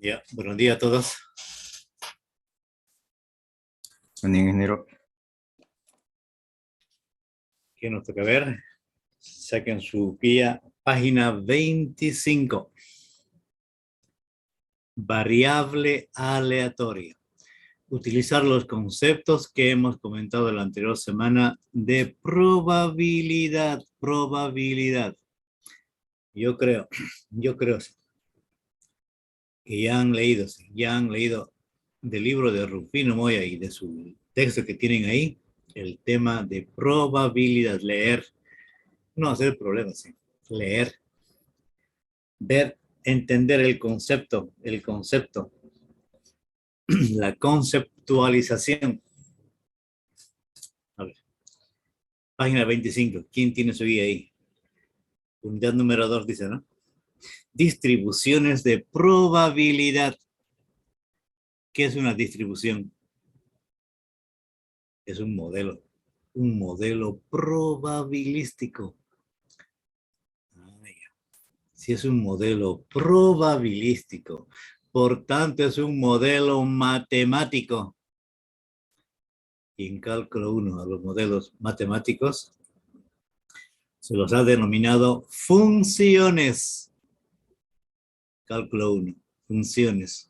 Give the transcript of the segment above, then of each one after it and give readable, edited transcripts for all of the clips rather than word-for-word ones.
Ya, buenos días a todos. Buen día, ingeniero. ¿Qué nos toca ver? Saquen su guía, página 25. Variable aleatoria. Utilizar los conceptos que hemos comentado la anterior semana de probabilidad. Yo creo que ya han leído del libro de Rufino Moya y de su texto que tienen ahí, el tema de probabilidad, leer, no hacer problemas, ¿sí? Leer, ver, entender el concepto, la conceptualización. A ver, página 25, ¿quién tiene su guía ahí? Unidad número 2 dice, ¿no? Distribuciones de probabilidad. ¿Qué es una distribución? Es un modelo probabilístico. Si es un modelo probabilístico, por tanto es un modelo matemático. Y en cálculo 1 a los modelos matemáticos se los ha denominado funciones. Cálculo 1, funciones.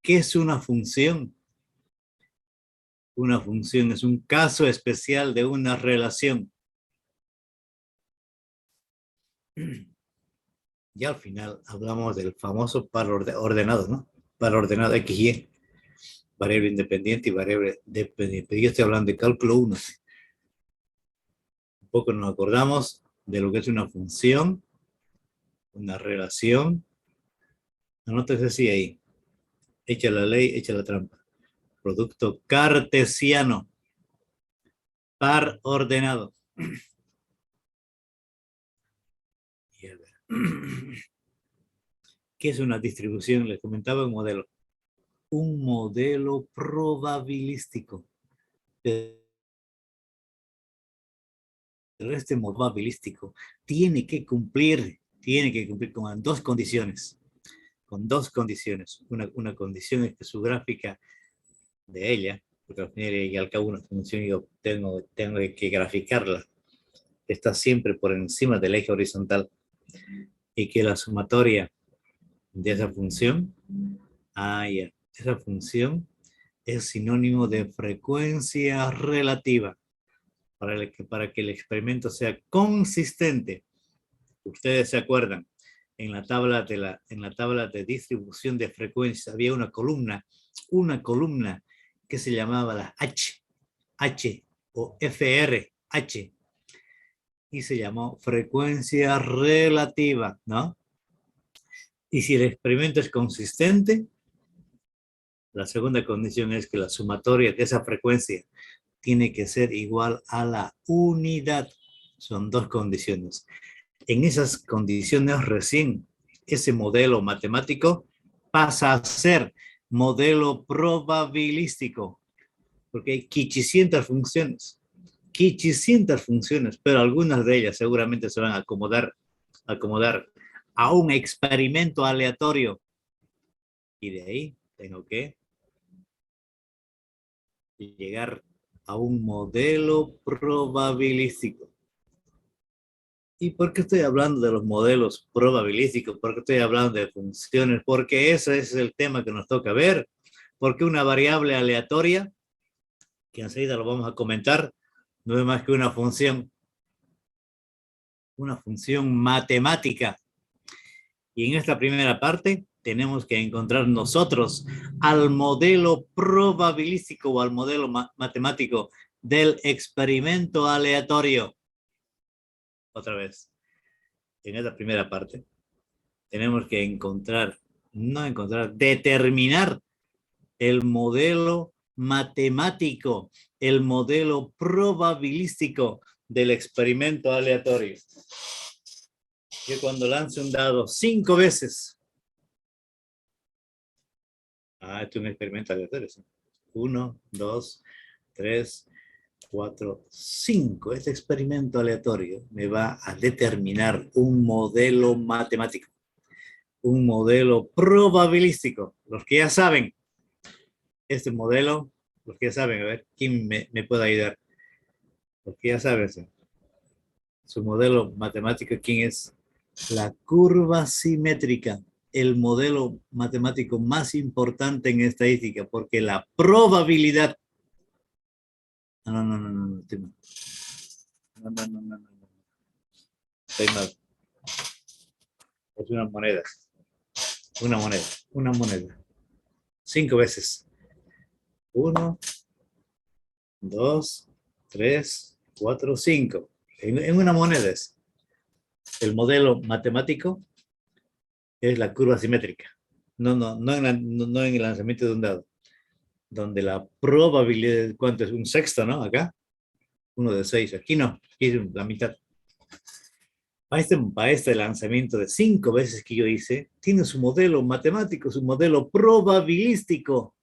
¿Qué es una función? Una función es un caso especial de una relación. Y al final hablamos del famoso par ordenado, ¿no? Par ordenado XY, variable independiente y variable dependiente. Yo estoy hablando de cálculo 1. Un poco nos acordamos de lo que es una función, una relación. Anótese así ahí. Echa la ley, echa la trampa. Producto cartesiano. Par ordenado. ¿Qué es una distribución? Les comentaba un modelo. Un modelo probabilístico. Pero este modelo probabilístico tiene que cumplir con dos condiciones. Una condición es que su gráfica de ella, porque al final y al cabo una función yo tengo que graficarla, está siempre por encima del eje horizontal, y que la sumatoria de esa función, esa función es sinónimo de frecuencia relativa, para que el experimento sea consistente. Ustedes se acuerdan, en la tabla de distribución de frecuencias había una columna que se llamaba la H o FRH, y se llamó frecuencia relativa, ¿no? Y si el experimento es consistente, la segunda condición es que la sumatoria de esa frecuencia tiene que ser igual a la unidad. Son dos condiciones. En esas condiciones recién ese modelo matemático pasa a ser modelo probabilístico, porque hay 500 funciones, pero algunas de ellas seguramente se van a acomodar a un experimento aleatorio. Y de ahí tengo que llegar a un modelo probabilístico. ¿Y por qué estoy hablando de los modelos probabilísticos? ¿Por qué estoy hablando de funciones? Porque ese es el tema que nos toca ver. Porque una variable aleatoria, que enseguida lo vamos a comentar, no es más que una función matemática. Y en esta primera parte tenemos que encontrar nosotros al modelo probabilístico o al modelo matemático del experimento aleatorio. Otra vez, en esta primera parte tenemos que determinar el modelo matemático, el modelo probabilístico del experimento aleatorio. Que cuando lance un dado 5 veces, esto es un experimento aleatorio, 1, 2, 3, 4, 5. Este experimento aleatorio me va a determinar un modelo matemático. un modelo probabilístico. Los que ya saben este modelo, los que ya saben, a ver, ¿quién me puede ayudar? Los que ya saben, su modelo matemático, ¿quién es? La curva simétrica, el modelo matemático más importante en estadística, porque la probabilidad... No, estoy mal. No. Estoy mal. Es una moneda. 5 veces. 1, 2, 3, 4, 5. En una moneda es. El modelo matemático es la curva simétrica. No en el lanzamiento de un dado. Donde la probabilidad, ¿cuánto es? Un sexto, ¿no? Acá. 1 de 6. Aquí no. Aquí es la mitad. Para este lanzamiento de 5 veces que yo hice, tiene su modelo matemático, su modelo probabilístico.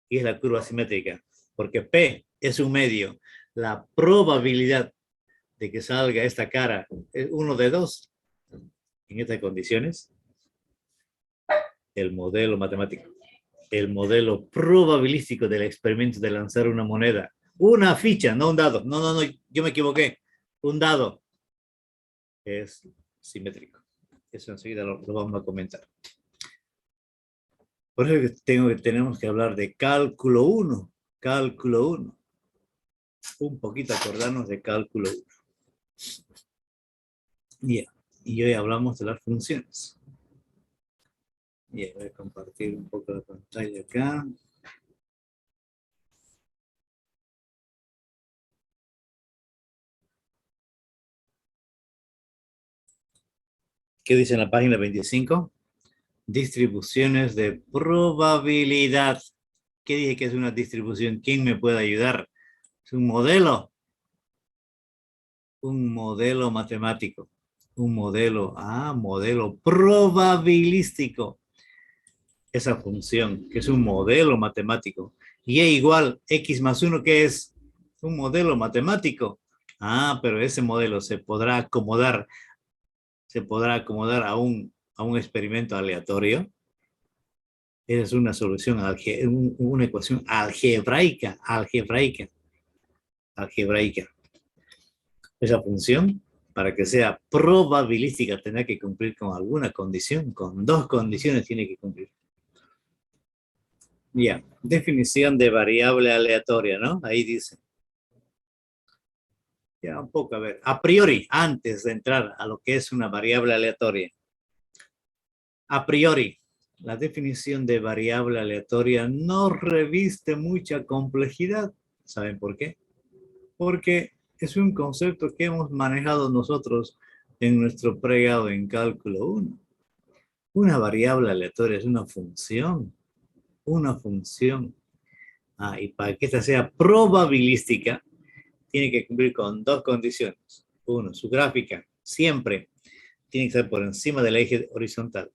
Y es la curva simétrica. Porque P es un medio. La probabilidad de que salga esta cara es 1 de 2. En estas condiciones, el modelo matemático, el modelo probabilístico del experimento de lanzar una moneda, una ficha, no un dado. No, yo me equivoqué. Un dado es simétrico. Eso enseguida lo vamos a comentar. Por eso tenemos que hablar de cálculo 1. Cálculo 1. Un poquito acordarnos de cálculo 1. Bien. Y hoy hablamos de las funciones. Bien, voy a compartir un poco la pantalla acá. ¿Qué dice en la página 25? Distribuciones de probabilidad. ¿Qué dije que es una distribución? ¿Quién me puede ayudar? Es un modelo. Un modelo matemático. Un modelo, modelo probabilístico. Esa función, que es un modelo matemático. Y E igual X más 1, que es un modelo matemático. Pero ese modelo se podrá acomodar a un experimento aleatorio. Esa es una solución, una ecuación algebraica. Esa función, para que sea probabilística, tendrá que cumplir con alguna condición. Con 2 condiciones tiene que cumplir. Ya, definición de variable aleatoria, ¿no? Ahí dice. Ya, un poco, a ver. A priori, antes de entrar a lo que es una variable aleatoria. A priori, la definición de variable aleatoria no reviste mucha complejidad. ¿Saben por qué? Porque es un concepto que hemos manejado nosotros en nuestro pregrado en cálculo 1. Una variable aleatoria es una función. Una función. Y para que esta sea probabilística, tiene que cumplir con 2 condiciones. Uno, su gráfica siempre tiene que estar por encima del eje horizontal.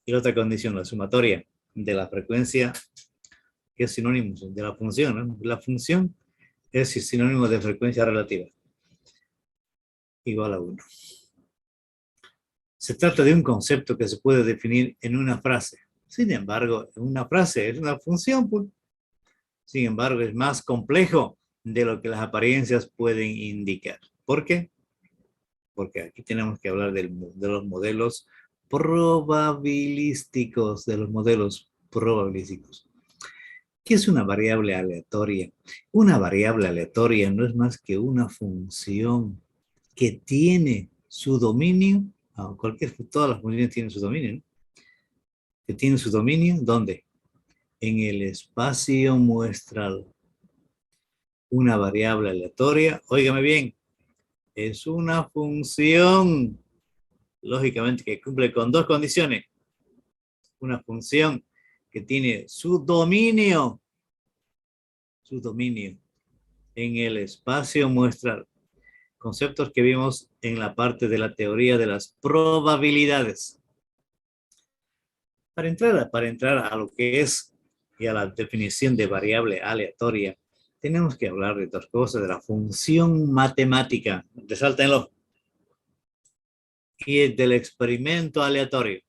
Y la otra condición, la sumatoria de la frecuencia, que es sinónimo de la función, ¿no? La función es sinónimo de frecuencia relativa. Igual a 1. Se trata de un concepto que se puede definir en una frase. Sin embargo, una frase es una función, pues. Sin embargo, es más complejo de lo que las apariencias pueden indicar. ¿Por qué? Porque aquí tenemos que hablar de los modelos probabilísticos, ¿Qué es una variable aleatoria? Una variable aleatoria no es más que una función que tiene su dominio, todas las funciones tienen su dominio, ¿no? Que tiene su dominio, ¿dónde? En el espacio muestral. Una variable aleatoria, óigame bien, es una función, lógicamente, que cumple con 2 condiciones. Una función que tiene su dominio en el espacio muestral. Conceptos que vimos en la parte de la teoría de las probabilidades. Para entrar a lo que es y a la definición de variable aleatoria, tenemos que hablar de 2 cosas, de la función matemática. Resáltenlo. y el del experimento aleatorio.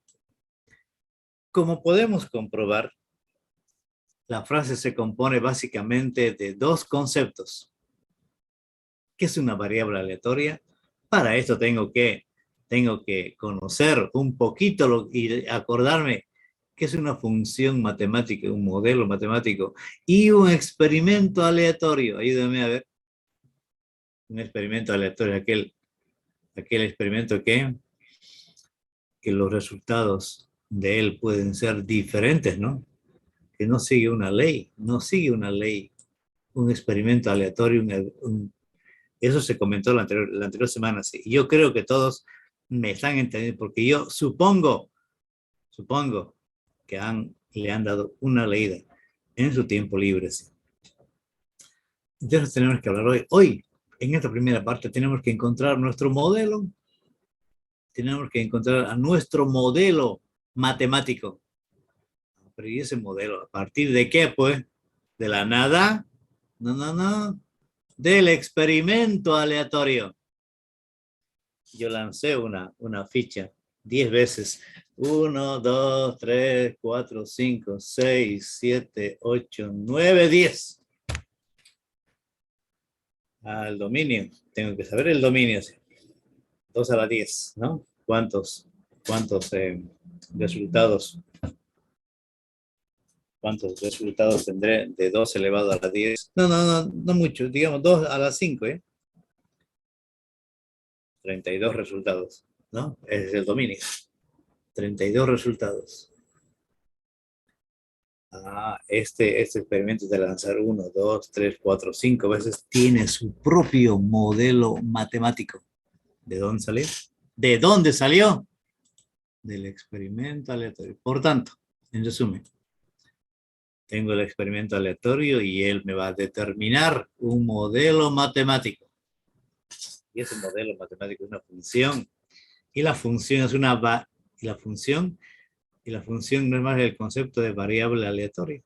Como podemos comprobar, la frase se compone básicamente de dos conceptos. ¿Qué es una variable aleatoria? Para esto tengo que conocer un poquito y acordarme qué es una función matemática, un modelo matemático y un experimento aleatorio. Ayúdame a ver. Un experimento aleatorio, aquel experimento que los resultados de él pueden ser diferentes, ¿no? Que no sigue una ley, un experimento aleatorio, eso se comentó la anterior semana, sí. Y yo creo que todos me están entendiendo, porque yo supongo que le han dado una leída en su tiempo libre. Sí. Entonces tenemos que hablar hoy. Hoy, en esta primera parte, tenemos que encontrar nuestro modelo. Tenemos que encontrar a nuestro modelo matemático. Pero ¿y ese modelo? ¿A partir de qué, pues? ¿De la nada? No. Del experimento aleatorio. Yo lancé una ficha 10 veces. 1, 2, 3, 4, 5, 6, 7, 8, 9, 10. Al dominio. Tengo que saber el dominio. 2 a la 10, ¿no? ¿Cuántos resultados? ¿Cuántos resultados tendré de 2 elevado a la 10? No mucho. Digamos 2 a la 5, ¿eh? 32 resultados, ¿no? Ese es el dominio. 32 resultados. Este experimento de lanzar 1, 2, 3, 4, 5 veces tiene su propio modelo matemático. ¿De dónde salió? ¿De dónde salió? Del experimento aleatorio. Por tanto, en resumen, tengo el experimento aleatorio y él me va a determinar un modelo matemático. Y ese modelo matemático es una función. Y la función es la función no es más el concepto de variable aleatoria.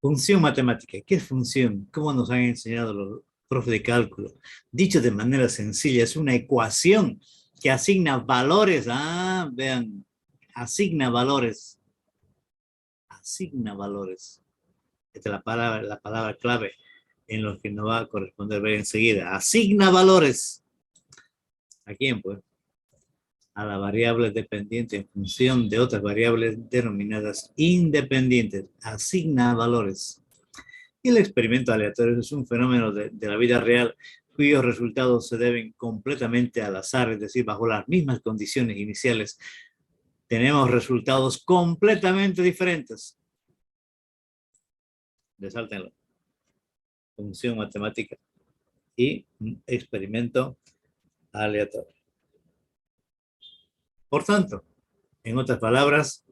Función matemática. ¿Qué es función? ¿Cómo nos han enseñado los profes de cálculo? Dicho de manera sencilla, es una ecuación que asigna valores. Vean, asigna valores. Asigna valores. Esta es la palabra clave en lo que nos va a corresponder ver enseguida. Asigna valores. ¿A quién, pues? A la variable dependiente en función de otras variables denominadas independientes. Asigna valores. Y el experimento aleatorio es un fenómeno de la vida real cuyos resultados se deben completamente al azar, es decir, bajo las mismas condiciones iniciales, tenemos resultados completamente diferentes. Resáltenlo. Función matemática y experimento aleatorio. Por tanto, en otras palabras,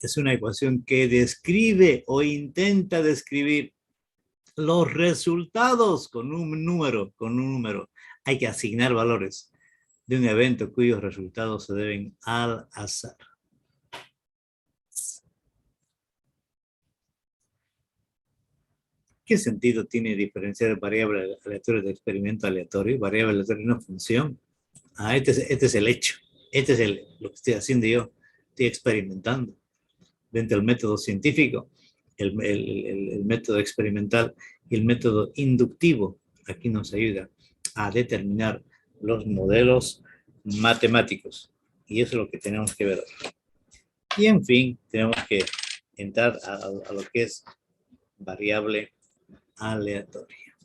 es una ecuación que describe o intenta describir los resultados con un número. Hay que asignar valores de un evento cuyos resultados se deben al azar. ¿Qué sentido tiene diferenciar variable aleatoria de experimento aleatorio? Variable aleatoria es una función. Este es el hecho. Este es lo que estoy haciendo yo. Estoy experimentando. Dentro del método científico, el método experimental y el método inductivo aquí nos ayuda a determinar los modelos matemáticos. Y eso es lo que tenemos que ver. Y en fin, tenemos que entrar a lo que es variable aleatoria.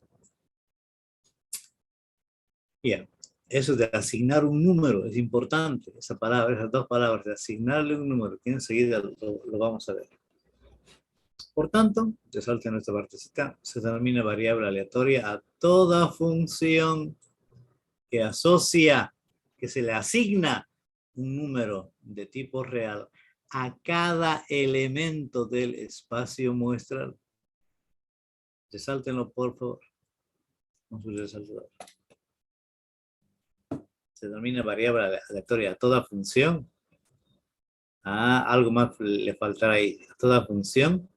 Bien, eso de asignar un número es importante. Esas dos palabras, de asignarle un número, que enseguida lo vamos a ver. Por tanto, resalta nuestra partecita, se denomina variable aleatoria a toda función que asocia, que se le asigna un número de tipo real a cada elemento del espacio muestral. Resáltenlo, por favor, con su resaltador. Se denomina variable aleatoria a toda función. Algo más le faltará ahí. A toda función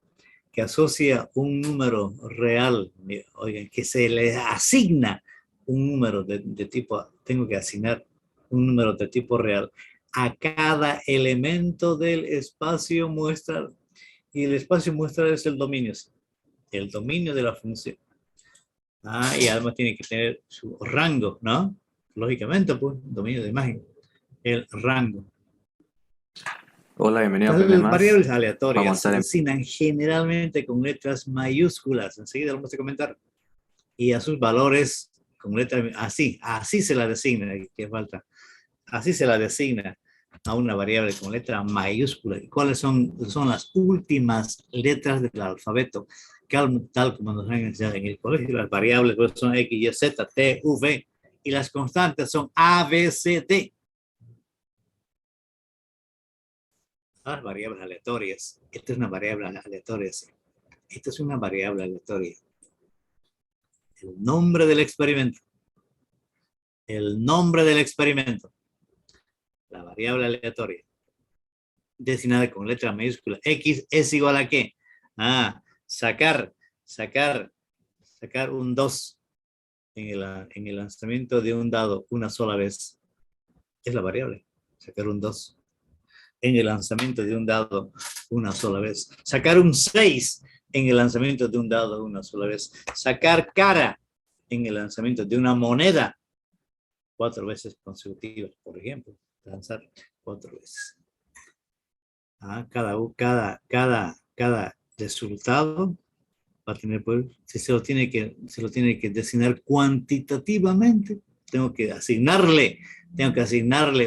que asocia un número real, oigan, que se le asigna un número de tipo, tengo que asignar un número de tipo real a cada elemento del espacio muestral. Y el espacio muestral es el dominio de la función. Y además tiene que tener su rango, ¿no? Lógicamente, pues, dominio de imagen, el rango. Hola, bienvenido a Las Más. variables Vamos a aleatorias se estar en... designan generalmente con letras mayúsculas. Enseguida lo vamos a comentar. Y a sus valores con letras, así se la designa. ¿Qué falta? Así se la designa a una variable con letra mayúscula. ¿Y cuáles son las últimas letras del alfabeto? Tal como nos han enseñado en el colegio. Las variables son X, Y, Z, T, V. Y las constantes son A, B, C, D. Las variables aleatorias. Esta es una variable aleatoria. Sí. Esta es una variable aleatoria. El nombre del experimento. El nombre del experimento. La variable aleatoria. Designada con letra mayúscula. X es igual a ¿qué? Sacar un 2 en el lanzamiento de un dado una sola vez. Es la variable. Sacar un 2 en el lanzamiento de un dado una sola vez. Sacar un 6 en el lanzamiento de un dado una sola vez. Sacar cara en el lanzamiento de una moneda 4 veces consecutivas, por ejemplo. Lanzar 4 veces. Cada resultado va a tener, pues, si se lo tiene que designar cuantitativamente, tengo que asignarle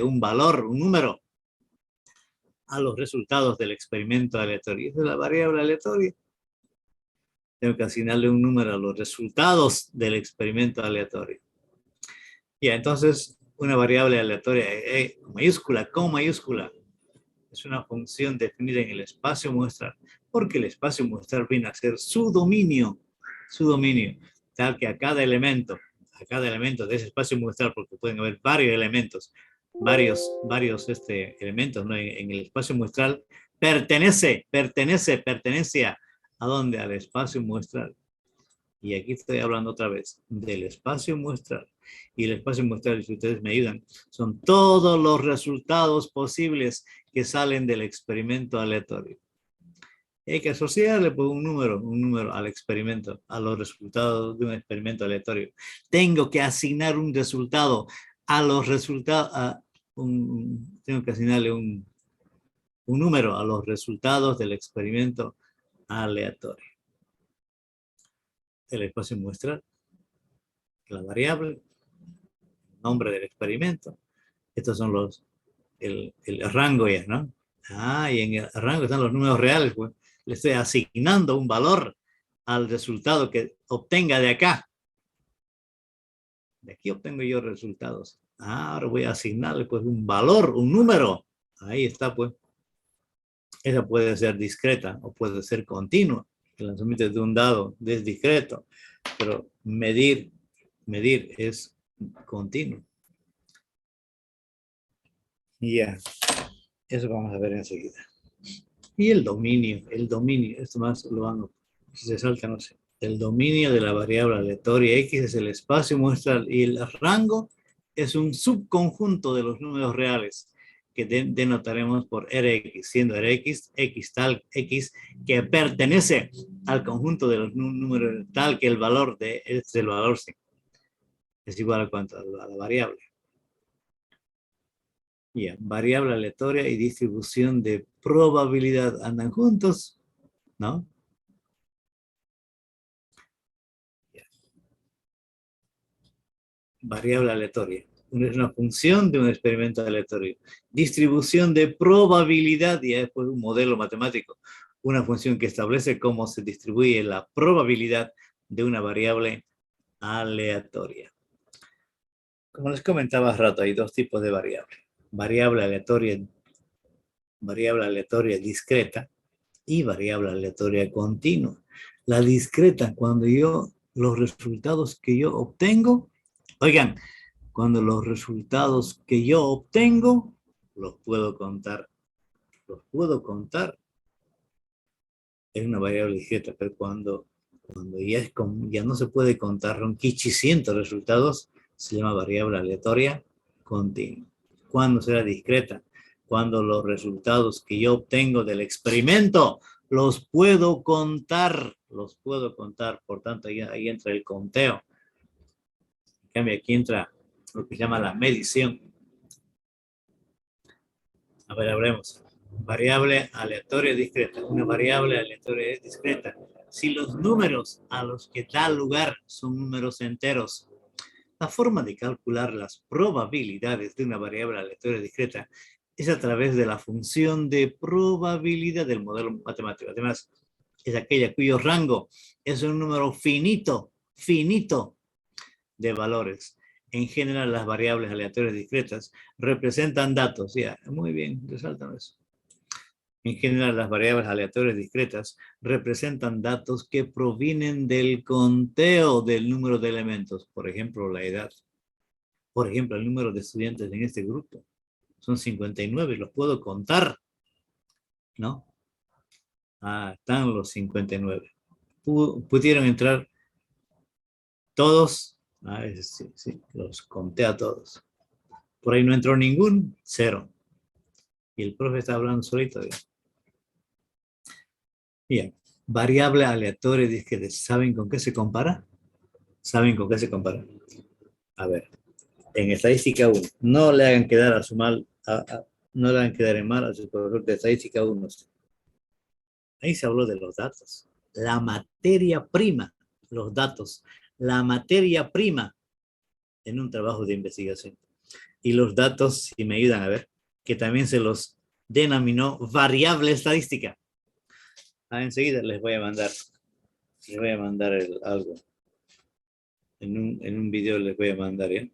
un valor, un número a los resultados del experimento aleatorio. Esa es la variable aleatoria. Tengo que asignarle un número a los resultados del experimento aleatorio. Ya, entonces, una variable aleatoria con mayúscula, es una función definida en el espacio muestral, porque el espacio muestral viene a ser su dominio, tal que a cada elemento de ese espacio muestral, porque pueden haber varios elementos, varios elementos, ¿no? En el espacio muestral, pertenece ¿a dónde? Al espacio muestral. Y aquí estoy hablando otra vez del espacio muestral. Y el espacio muestral, si ustedes me ayudan, son todos los resultados posibles que salen del experimento aleatorio. Y hay que asociarle pues, un número al experimento, a los resultados de un experimento aleatorio. Tengo que asignar un resultado a los resultados, tengo que asignarle un número a los resultados del experimento aleatorio. El espacio muestral, la variable, el nombre del experimento. Estos son el rango ya, ¿no? Y en el rango están los números reales, pues. Le estoy asignando un valor al resultado que obtenga de acá. De aquí obtengo yo resultados. Ahora voy a asignarle pues un valor, un número. Ahí está, pues. Esa puede ser discreta o puede ser continua. El lanzamiento de un dado es discreto, pero medir es continuo. Y ya, eso vamos a ver enseguida. Y el dominio, esto más lo van, si se salta, no sé. El dominio de la variable aleatoria X es el espacio muestral y el rango es un subconjunto de los números reales que denotaremos por Rx, siendo Rx, X tal X, que pertenece al conjunto de los números tal que el valor es el valor sí, es igual a cuánto a la variable. Yeah. Variable aleatoria y distribución de probabilidad andan juntos, ¿no? Yeah. Variable aleatoria. Es una función de un experimento aleatorio. Distribución de probabilidad, y después un modelo matemático. Una función que establece cómo se distribuye la probabilidad de una variable aleatoria. Como les comentaba hace rato, hay dos tipos de variables. Variable aleatoria discreta y variable aleatoria continua. La discreta, cuando los resultados que yo obtengo, oigan, cuando los resultados que yo obtengo, los puedo contar. Es una variable discreta, pero cuando ya no se puede contar, son 500 resultados, Se llama variable aleatoria continua. ¿Cuándo será discreta? Cuando los resultados que yo obtengo del experimento los puedo contar. Los puedo contar. Por tanto, ahí entra el conteo. En cambio, aquí entra lo que se llama la medición. A ver, hablemos. Variable aleatoria discreta. Una variable aleatoria discreta. Si los números a los que da lugar son números enteros, la forma de calcular las probabilidades de una variable aleatoria discreta es a través de la función de probabilidad del modelo matemático. Además, es aquella cuyo rango es un número finito de valores. En general, las variables aleatorias discretas representan datos. Ya, muy bien, resaltan eso. En general, las variables aleatorias discretas representan datos que provienen del conteo del número de elementos. Por ejemplo, la edad. Por ejemplo, el número de estudiantes en este grupo. Son 59, los puedo contar, ¿no? Ah, están los 59. ¿Pudieron entrar todos? Ah, sí, sí, los conté a todos. Por ahí no entró ningún, 0. Y el profe está hablando solito. Bien, variable aleatoria discreta. ¿Saben con qué se compara? ¿Saben con qué se compara? A ver, en estadística 1, no le hagan quedar a su mal, no le hagan quedar en mal a su profesor de estadística 1. Ahí se habló de los datos. La materia prima, los datos, la materia prima en un trabajo de investigación. Y los datos, si me ayudan a ver, que también se los denominó variable estadística. Enseguida les voy a mandar algo. En un video les voy a mandar, ¿ya?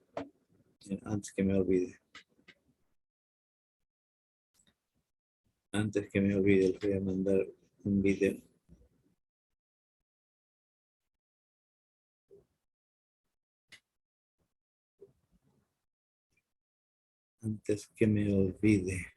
Antes que me olvide. Antes que me olvide, les voy a mandar un video. Antes que me olvide.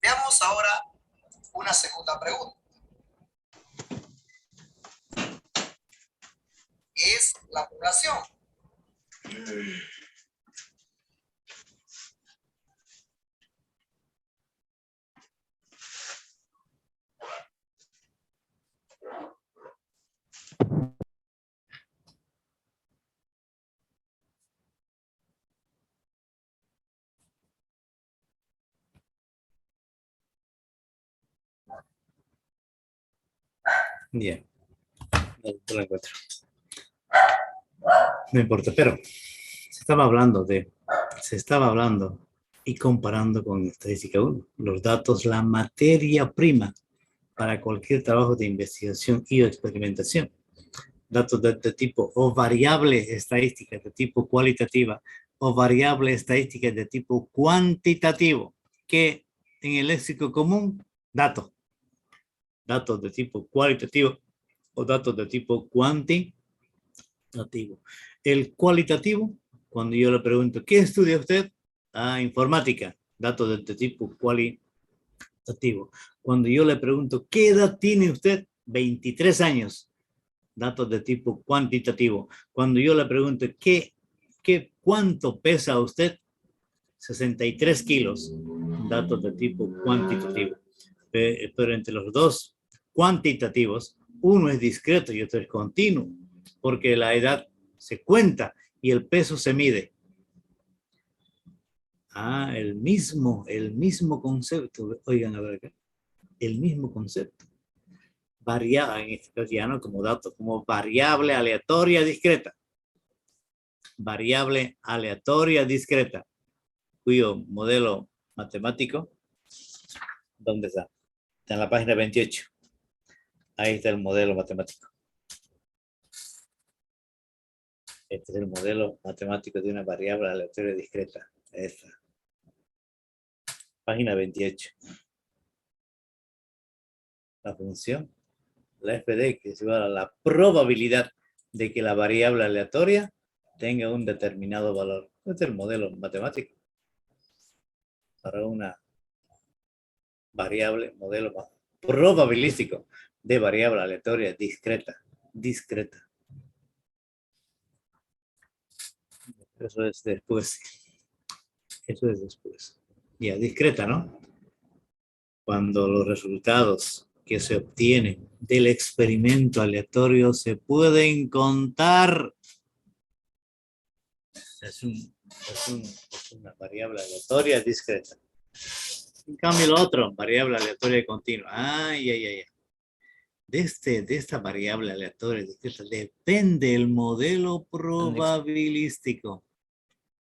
Veamos ahora una segunda pregunta. ¿Es la población? Bien. No lo encuentro. No importa, pero se estaba hablando y comparando con estadística 1, los datos, la materia prima para cualquier trabajo de investigación y o experimentación. Datos de tipo o variable estadística de tipo cualitativa o variable estadística de tipo cuantitativo, que en el léxico común, datos de tipo cualitativo o datos de tipo cuantitativo. El cualitativo, cuando yo le pregunto, ¿qué estudia usted? Informática, datos de tipo cualitativo. Cuando yo le pregunto, ¿qué edad tiene usted? 23 años, datos de tipo cuantitativo. Cuando yo le pregunto, ¿cuánto pesa usted? 63 kilos, datos de tipo cuantitativo. Pero entre los dos cuantitativos, uno es discreto y otro es continuo, porque la edad se cuenta y el peso se mide. Ah, el mismo concepto. Oigan, a ver acá. El mismo concepto. Variable, en este caso ya no como dato, como variable aleatoria discreta. Variable aleatoria discreta, cuyo modelo matemático, ¿dónde está? Está en la página 28. Ahí está el modelo matemático. Este es el modelo matemático de una variable aleatoria discreta. Esta. Página 28. La función, la FD, que es igual a la probabilidad de que la variable aleatoria tenga un determinado valor. Este es el modelo matemático para una variable, modelo probabilístico de variable aleatoria discreta. Discreta. Eso es después. Eso es después. Ya, discreta, ¿no? Cuando los resultados que se obtienen del experimento aleatorio se pueden contar. Es una variable aleatoria discreta. En cambio, lo otro, variable aleatoria continua. Ay. De esta variable aleatoria discreta depende el modelo probabilístico.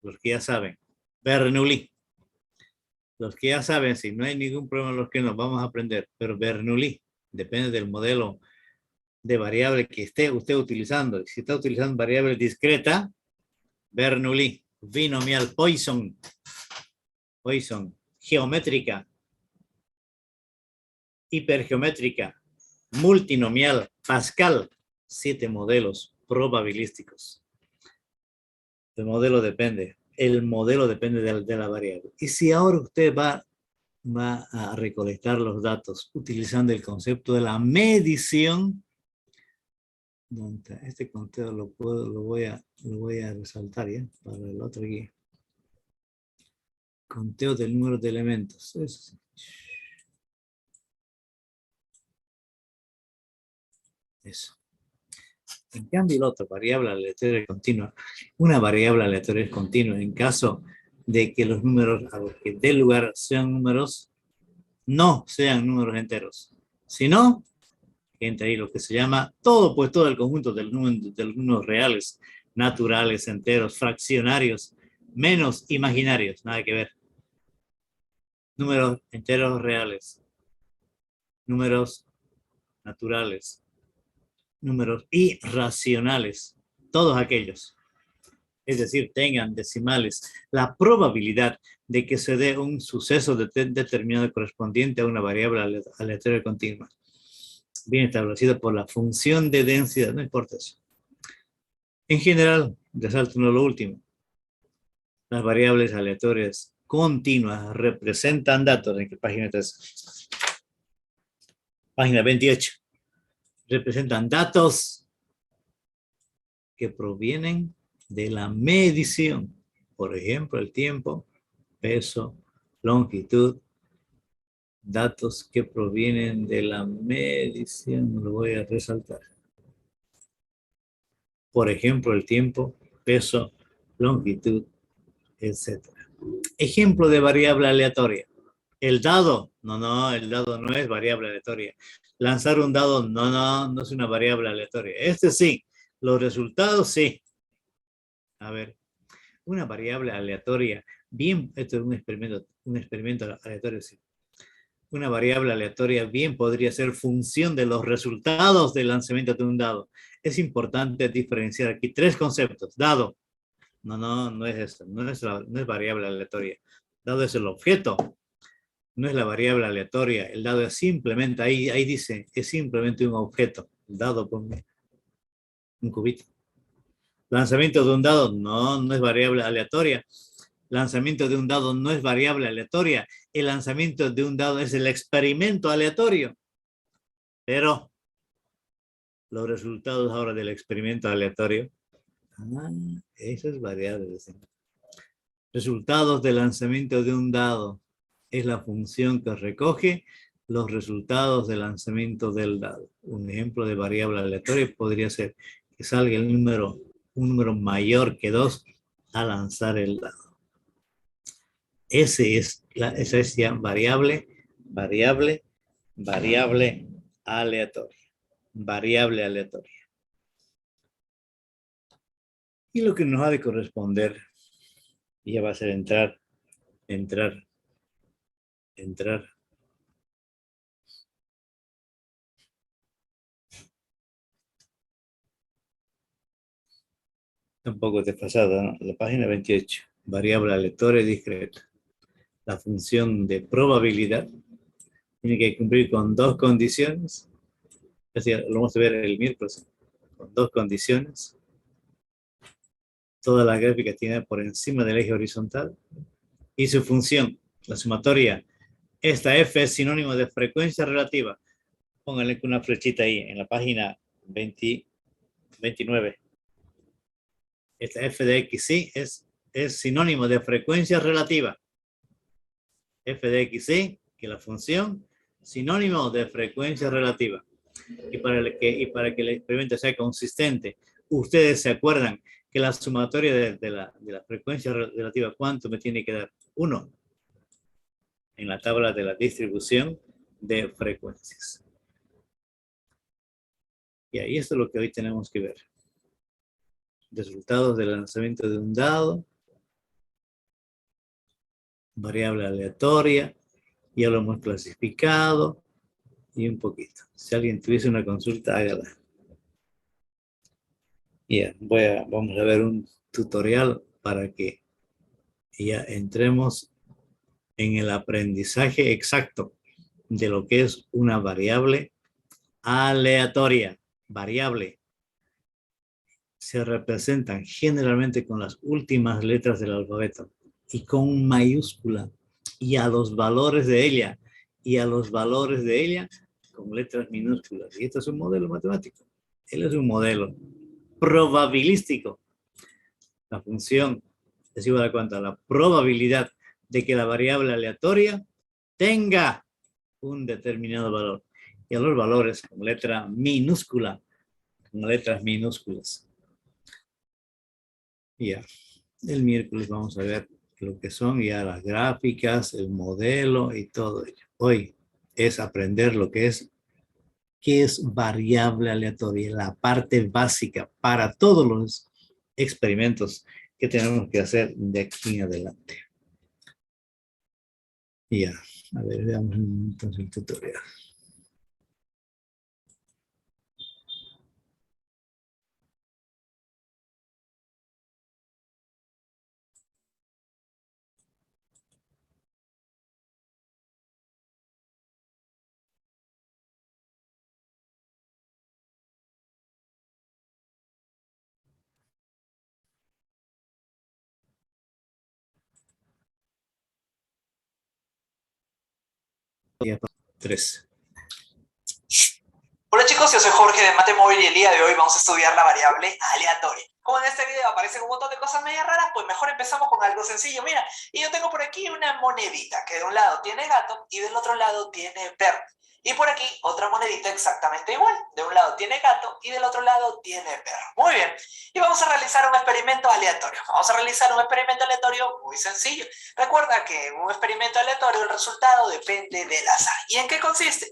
Los que ya saben. Bernoulli. Los que ya saben, si no hay ningún problema, los que nos vamos a aprender. Pero Bernoulli depende del modelo de variable que esté usted utilizando. Si está utilizando variable discreta, Bernoulli, binomial, Poisson, geométrica, hipergeométrica, multinomial, Pascal, 7 modelos probabilísticos. El modelo depende de la variable. Y si ahora usted va a recolectar los datos utilizando el concepto de la medición, este conteo lo voy a resaltar ya para el otro aquí. Conteo del número de elementos. Eso. Eso. En cambio, el otro, variable aleatoria continua. Una variable aleatoria continua en caso de que los números a los que dé lugar sean números, no sean números enteros, sino que entra ahí lo que se llama todo el conjunto de los números reales, naturales, enteros, fraccionarios, menos imaginarios, nada que ver. Números enteros reales, números naturales, números irracionales, todos aquellos. Es decir, tengan decimales. La probabilidad de que se dé un suceso determinado correspondiente a una variable aleatoria continua, bien establecido por la función de densidad, no importa eso. En general, resalto lo último. Las variables aleatorias continuas representan datos. ¿En qué página estás? Página 28. Representan datos que provienen de la medición. Por ejemplo, el tiempo, peso, longitud. Datos que provienen de la medición. Lo voy a resaltar. Por ejemplo, el tiempo, peso, longitud, etc. Ejemplo de variable aleatoria. El dado, no, el dado no es variable aleatoria. Lanzar un dado, no es una variable aleatoria. Este sí, los resultados sí. A ver, una variable aleatoria, bien, esto es un experimento aleatorio, sí. Una variable aleatoria bien podría ser función de los resultados del lanzamiento de un dado. Es importante diferenciar aquí 3 conceptos. Dado, no es eso, no es variable aleatoria. Dado es el objeto, no es la variable aleatoria. El dado es simplemente, ahí dice, es simplemente un objeto. El dado, ponme un cubito. Lanzamiento de un dado, no es variable aleatoria. Lanzamiento de un dado no es variable aleatoria. El lanzamiento de un dado es el experimento aleatorio. Pero los resultados ahora del experimento aleatorio, eso es variable. Resultados del lanzamiento de un dado es la función que recoge los resultados del lanzamiento del dado. Un ejemplo de variable aleatoria podría ser que salga un número mayor que 2 al lanzar el dado. Esa es ya variable aleatoria. Variable aleatoria. Y lo que nos ha de corresponder ya va a ser entrar. Tampoco desfasada, ¿no? La página 28. Variable aleatoria discreta. La función de probabilidad tiene que cumplir con dos condiciones. Es decir, lo vamos a ver el miércoles. Con dos condiciones. Toda la gráfica tiene por encima del eje horizontal. Y su función, la sumatoria. Esta f es sinónimo de frecuencia relativa. Pónganle una flechita ahí en la página 29. Esta f de x sí es sinónimo de frecuencia relativa. F de x sí, que la función, sinónimo de frecuencia relativa. Y para que el experimento sea consistente, ustedes se acuerdan que la sumatoria de la frecuencia relativa, ¿cuánto me tiene que dar? 1. En la tabla de la distribución de frecuencias. Y ahí esto es lo que hoy tenemos que ver. Resultados del lanzamiento de un dado. Variable aleatoria. Ya lo hemos clasificado. Y un poquito. Si alguien tuviese una consulta, hágala. Ya, vamos a ver un tutorial para que ya entremos en el aprendizaje exacto de lo que es una variable aleatoria. Variable se representan generalmente con las últimas letras del alfabeto y con mayúscula, y a los valores de ella con letras minúsculas. Y esto es un modelo matemático. Él es un modelo probabilístico. La función es igual a cuánto, a la probabilidad de que la variable aleatoria tenga un determinado valor. Y a los valores con letra minúscula, con letras minúsculas. Ya, el miércoles vamos a ver lo que son ya las gráficas, el modelo y todo ello. Hoy es aprender lo que es, qué es variable aleatoria, la parte básica para todos los experimentos que tenemos que hacer de aquí en adelante. Ya, a ver, veamos entonces el tutorial. Ya, 3. Hola chicos, yo soy Jorge de Matemóvil y el día de hoy vamos a estudiar la variable aleatoria. Como en este video aparecen un montón de cosas medio raras, pues mejor empezamos con algo sencillo. Mira, y yo tengo por aquí una monedita que de un lado tiene gato y del otro lado tiene perro. Y por aquí otra monedita exactamente igual. De un lado tiene gato y del otro lado tiene perro. Muy bien. Y vamos a realizar un experimento aleatorio. Vamos a realizar un experimento aleatorio muy sencillo. Recuerda que en un experimento aleatorio el resultado depende del azar. ¿Y en qué consiste?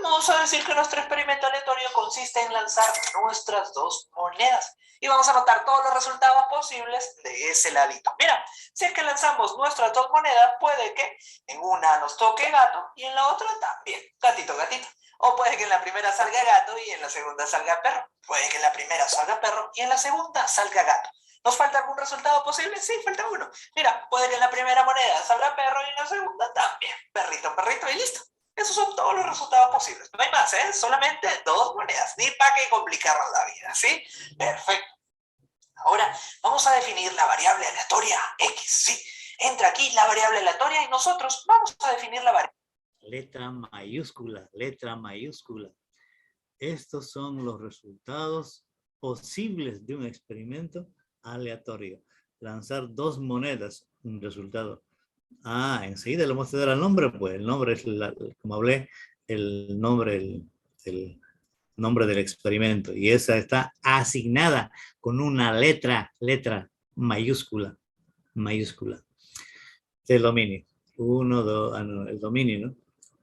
Vamos a decir que nuestro experimento aleatorio consiste en lanzar nuestras dos monedas. Y vamos a anotar todos los resultados posibles de ese ladito. Mira, si es que lanzamos nuestras dos monedas, puede que en una nos toque gato y en la otra también. Gatito, gatito. O puede que en la primera salga gato y en la segunda salga perro. Puede que en la primera salga perro y en la segunda salga gato. ¿Nos falta algún resultado posible? Sí, falta uno. Mira, puede que en la primera moneda salga perro y en la segunda también. Perrito, perrito y listo. Esos son todos los resultados posibles. No hay más, ¿eh? Solamente dos monedas. Ni para qué complicarnos la vida, ¿sí? Perfecto. Ahora vamos a definir la variable aleatoria x, ¿sí? Entra aquí la variable aleatoria y nosotros vamos a definir la variable. Letra mayúscula, letra mayúscula. Estos son los resultados posibles de un experimento aleatorio. Lanzar dos monedas, un resultado. Enseguida le vamos a dar el nombre, pues el nombre es, como hablé, el nombre del experimento. Y esa está asignada con una letra mayúscula. Este es el dominio. 1, 2, no, el dominio, ¿no?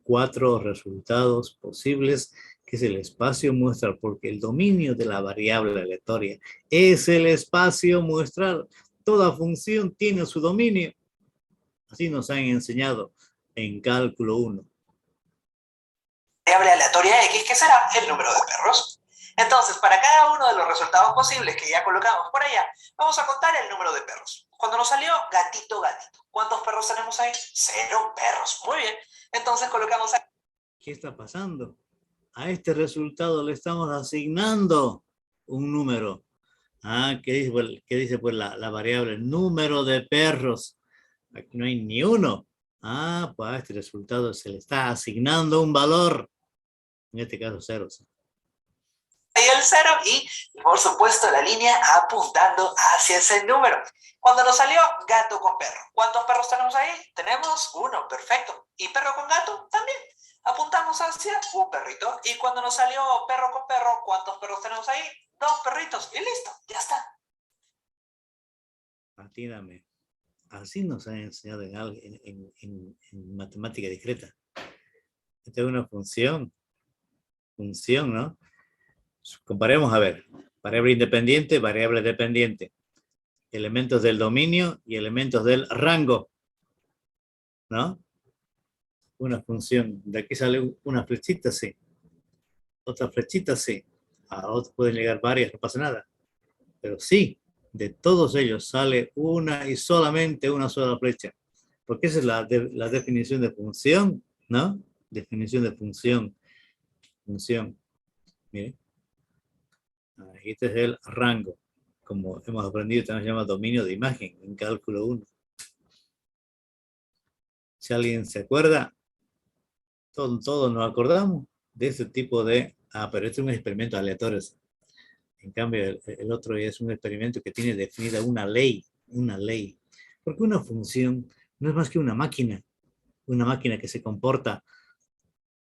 4 resultados posibles, que es el espacio muestral, porque el dominio de la variable aleatoria es el espacio muestral. Toda función tiene su dominio. Así nos han enseñado en cálculo 1. Variable aleatoria X, que será el número de perros. Entonces, para cada uno de los resultados posibles que ya colocamos por allá, vamos a contar el número de perros. Cuando nos salió gatito, gatito, ¿cuántos perros tenemos ahí? 0 perros. Muy bien. Entonces colocamos aquí. ¿Qué está pasando? A este resultado le estamos asignando un número. ¿Qué dice pues la variable? Número de perros. Aquí no hay ni uno. Pues a este resultado se le está asignando un valor. En este caso 0. Ahí el 0 y, por supuesto, la línea apuntando hacia ese número. Cuando nos salió gato con perro, ¿cuántos perros tenemos ahí? Tenemos 1, perfecto. ¿Y perro con gato? También. Apuntamos hacia un perrito. Y cuando nos salió perro con perro, ¿cuántos perros tenemos ahí? 2 perritos. Y listo, ya está. Atíname. Así nos han enseñado en matemática discreta. Esta es una función, ¿no? Comparemos, a ver, variable independiente, variable dependiente, elementos del dominio y elementos del rango, ¿no? Una función, de aquí sale una flechita, sí, otra flechita, sí, a otros pueden llegar varias, no pasa nada, pero sí, de todos ellos sale una y solamente una sola flecha, porque esa es la definición de función, ¿no? Definición de función, miren. Este es el rango, como hemos aprendido, también se llama dominio de imagen en cálculo 1. Si alguien se acuerda, todos nos acordamos de este tipo de... pero este es un experimento aleatorio. En cambio, el otro es un experimento que tiene definida una ley. Porque una función no es más que una máquina que se comporta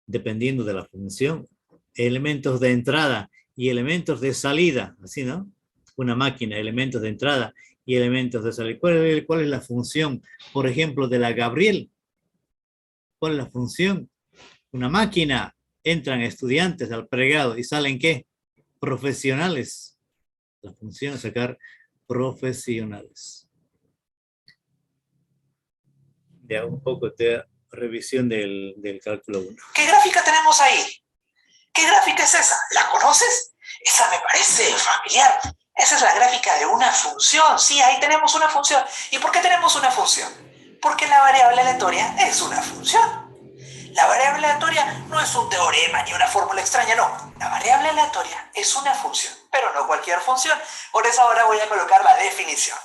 dependiendo de la función, elementos de entrada y elementos de salida, así, ¿no? Una máquina, elementos de entrada y elementos de salida. ¿Cuál es la función, por ejemplo, de la Gabriel? ¿Cuál es la función? Una máquina, entran estudiantes al pregrado y salen, ¿qué? Profesionales. La función es sacar profesionales. Ya un poco de revisión del cálculo 1. ¿Qué gráfica tenemos ahí? ¿Qué gráfica es esa? ¿La conoces? Esa me parece familiar. Esa es la gráfica de una función. Sí, ahí tenemos una función. ¿Y por qué tenemos una función? Porque la variable aleatoria es una función. La variable aleatoria no es un teorema ni una fórmula extraña, no. La variable aleatoria es una función, pero no cualquier función. Por eso ahora voy a colocar la definición.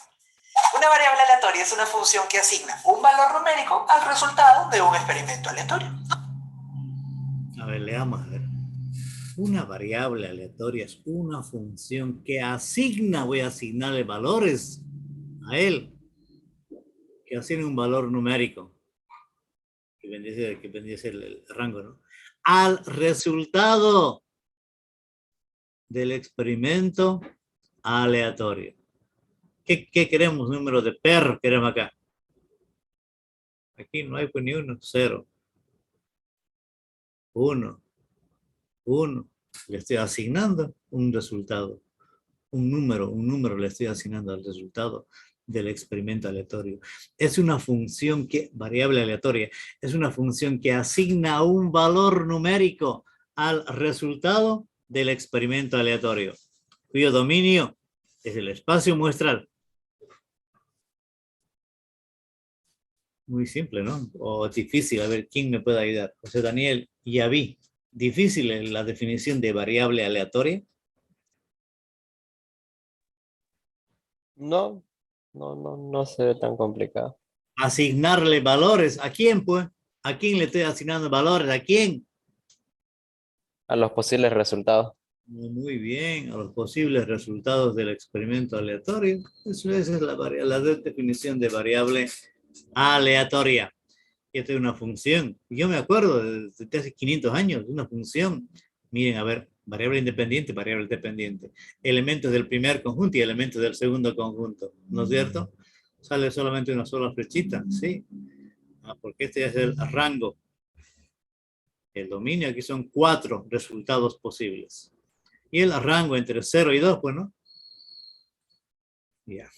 Una variable aleatoria es una función que asigna un valor numérico al resultado de un experimento aleatorio. A ver, leamos, a ver. Una variable aleatoria es una función que asigna, voy a asignarle valores a él, que asigna un valor numérico, que vendría a ser el rango, ¿no? Al resultado del experimento aleatorio. ¿Qué queremos? Número de perros queremos acá. Aquí no hay pues ni uno, 0. 1. Le estoy asignando un resultado. Un número le estoy asignando al resultado del experimento aleatorio. Es una función variable aleatoria, es una función que asigna un valor numérico al resultado del experimento aleatorio, cuyo dominio es el espacio muestral. Muy simple, ¿no? O difícil, a ver, ¿quién me puede ayudar? José Daniel Yaví. ¿Difícil la definición de variable aleatoria? No se ve tan complicado. Asignarle valores. ¿A quién, pues? ¿A quién le estoy asignando valores? ¿A quién? A los posibles resultados. Muy bien, a los posibles resultados del experimento aleatorio. Esa es la definición de variable aleatoria. Esta es una función. Yo me acuerdo desde hace 500 años, una función. Miren, a ver, variable independiente, variable dependiente. Elementos del primer conjunto y elementos del segundo conjunto. ¿No es cierto? Sale solamente una sola flechita, ¿sí? Porque este es el rango. El dominio aquí son 4 resultados posibles. Y el rango entre 0 y 2, pues, ¿no? Ya.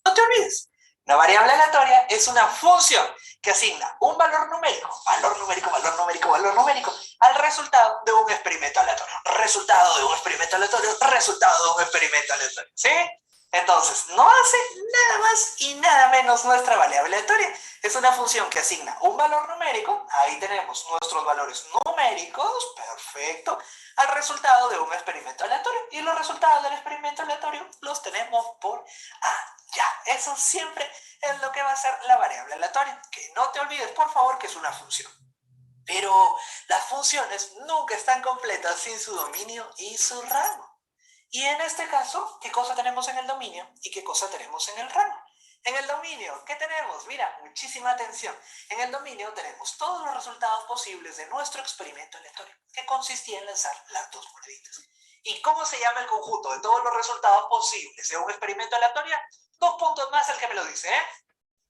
No te olvides, una variable aleatoria es una función que asigna un valor numérico al resultado de un experimento aleatorio. Resultado de un experimento aleatorio, resultado de un experimento aleatorio. ¿Sí? Entonces, no hace nada más y nada menos nuestra variable aleatoria. Es una función que asigna un valor numérico, ahí tenemos nuestros valores numéricos, perfecto, al resultado de un experimento aleatorio. Y los resultados del experimento aleatorio los tenemos por allá. Eso siempre es lo que va a ser la variable aleatoria. Que no te olvides, por favor, que es una función. Pero las funciones nunca están completas sin su dominio y su rango. Y en este caso, ¿qué cosa tenemos en el dominio y qué cosa tenemos en el rango? En el dominio, ¿qué tenemos? Mira, muchísima atención. En el dominio tenemos todos los resultados posibles de nuestro experimento aleatorio, que consistía en lanzar las 2 moneditas. ¿Y cómo se llama el conjunto de todos los resultados posibles de un experimento aleatorio? 2 puntos más el que me lo dice, ¿eh?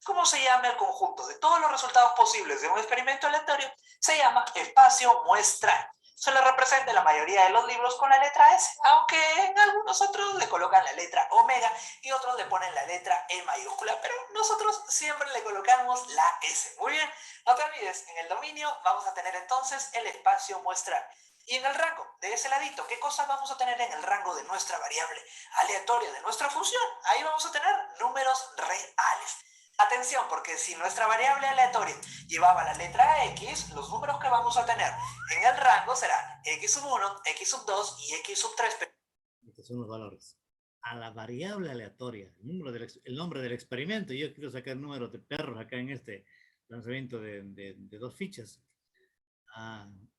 ¿Cómo se llama el conjunto de todos los resultados posibles de un experimento aleatorio? Se llama espacio muestral. Se le representa en la mayoría de los libros con la letra S, aunque en algunos otros le colocan la letra omega y otros le ponen la letra E mayúscula, pero nosotros siempre le colocamos la S. Muy bien, no te olvides, en el dominio vamos a tener entonces el espacio muestral. Y en el rango, de ese ladito, ¿qué cosas vamos a tener en el rango de nuestra variable aleatoria, de nuestra función? Ahí vamos a tener números reales. Atención, porque si nuestra variable aleatoria llevaba la letra X, los números que vamos a tener en el rango serán X sub 1, X sub 2 y X sub 3. Estos son los valores. A la variable aleatoria, el nombre del experimento, yo quiero sacar números de perros acá en este lanzamiento de 2 fichas.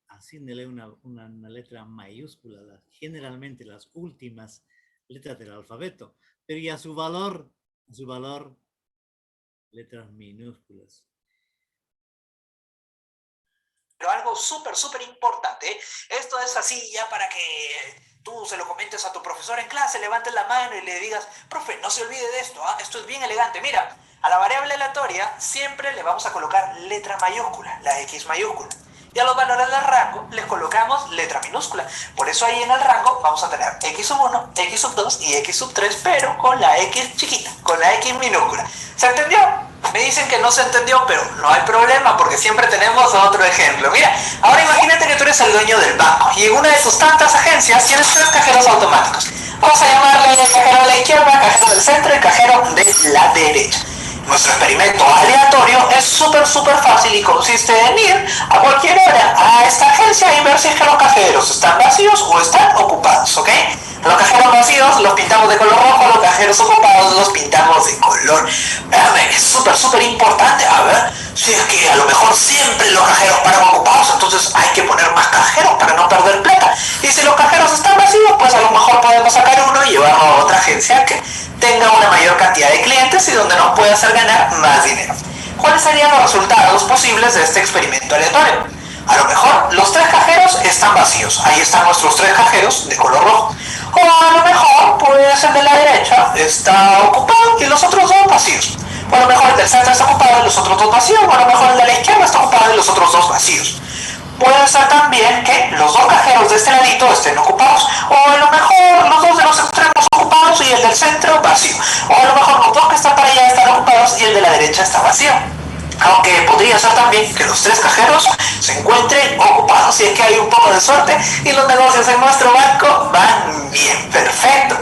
Asígnele una letra mayúscula, generalmente las últimas letras del alfabeto, pero ya su valor, letras minúsculas. Pero algo súper importante, ¿eh? Esto es así ya para que tú se lo comentes a tu profesor en clase, levantes la mano y le digas, profe, no se olvide de esto, esto es bien elegante. Mira, a la variable aleatoria siempre le vamos a colocar letra mayúscula, la X mayúscula. Y a los valores del rango les colocamos letra minúscula. Por eso ahí en el rango vamos a tener X sub 1, X sub 2 y X sub 3, pero con la X chiquita, con la X minúscula. ¿Se entendió? Me dicen que no se entendió, pero no hay problema porque siempre tenemos otro ejemplo. Mira, ahora imagínate que tú eres el dueño del banco y en una de tus tantas agencias tienes 3 cajeros automáticos. Vamos a llamarle el cajero de la izquierda, cajero del centro y cajero de la derecha. Nuestro experimento aleatorio es súper fácil y consiste en ir a cualquier hora a esta agencia y ver si es que los cajeros están vacíos o están ocupados, ¿ok? Los cajeros vacíos los pintamos de color rojo, los cajeros ocupados los pintamos de color verde. Es súper importante. A ver, si es que a lo mejor siempre los cajeros paran ocupados, entonces hay que poner más cajeros para no perder plata. Y si los cajeros están vacíos, pues a lo mejor podemos sacar uno y llevarlo a otra agencia que tenga una mayor cantidad de clientes y donde nos pueda hacer ganar más dinero. ¿Cuáles serían los resultados posibles de este experimento aleatorio? A lo mejor los 3 cajeros están vacíos. Ahí están nuestros 3 cajeros de color rojo. O a lo mejor, pues el de la derecha está ocupado y los otros 2 vacíos. O a lo mejor el del centro está ocupado y los otros 2 vacíos. O a lo mejor el de la izquierda está ocupado y los otros 2 vacíos. Puede ser también que los 2 cajeros de este ladito estén ocupados. O a lo mejor los 2 de los extremos ocupados y el del centro vacío. O a lo mejor los 2 que están para allá están ocupados y el de la derecha está vacío. Aunque podría ser también que los 3 cajeros se encuentren ocupados si es que hay un poco de suerte y los negocios en nuestro banco van bien. Perfecto.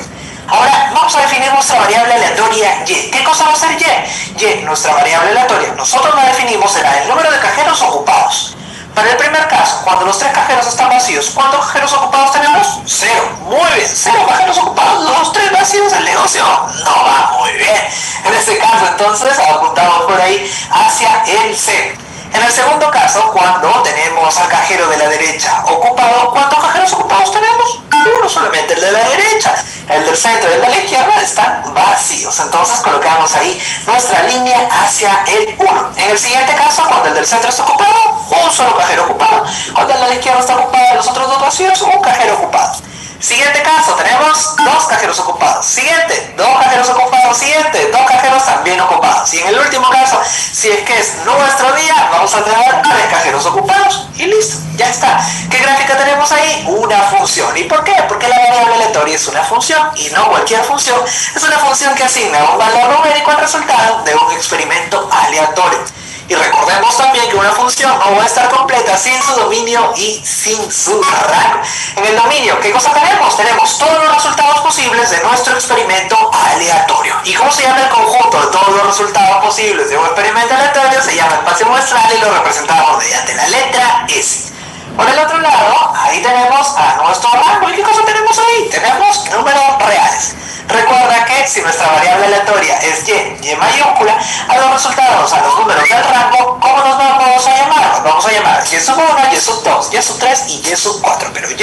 Ahora vamos a definir nuestra variable aleatoria Y. ¿Qué cosa va a ser Y? Y, nuestra variable aleatoria, nosotros la definimos será el número de cajeros ocupados. Para el primer caso, cuando los 3 cajeros están vacíos, ¿cuántos cajeros ocupados tenemos? 0. Muy bien, 0 cajeros ocupados, los 3 vacíos, el negocio no va muy bien. En este caso, entonces, apuntamos por ahí hacia el 0. En el segundo caso, cuando tenemos al cajero de la derecha ocupado, ¿cuántos cajeros ocupados tenemos? Uno solamente, el de la derecha. El del centro y el de la izquierda están vacíos. Entonces colocamos ahí nuestra línea hacia el 1. En el siguiente caso, cuando el del centro está ocupado, un solo cajero ocupado. Cuando el de la izquierda está ocupado y los otros 2 vacíos, un cajero ocupado. Siguiente caso, tenemos 2 cajeros ocupados. Siguiente, 2 cajeros ocupados. Siguiente, 2 cajeros también ocupados. Y en el último caso, si es que es nuestro día, vamos a tener 3 cajeros ocupados. Y listo, ya está. ¿Qué gráfica tenemos ahí? Una función. ¿Y por qué? Porque la variable aleatoria es una función y no cualquier función. Es una función que asigna un valor numérico al resultado de un experimento aleatorio. Y recordemos también que una función no va a estar completa sin su dominio y sin su rango. En el dominio, ¿qué cosa tenemos? Tenemos todos los resultados posibles de nuestro experimento aleatorio. ¿Y cómo se llama el conjunto de todos los resultados posibles de un experimento aleatorio? Se llama espacio muestral y lo representamos mediante la letra S. Por el otro lado, ahí tenemos a nuestro rango. ¿Y qué cosa tenemos ahí? Tenemos números reales. Recuerda que si nuestra variable aleatoria es y mayúscula, a los resultados, a los números del rango, ¿cómo nos vamos a llamar? Nos vamos a llamar y sub 1, y sub 2, y sub 3 y sub 4, pero y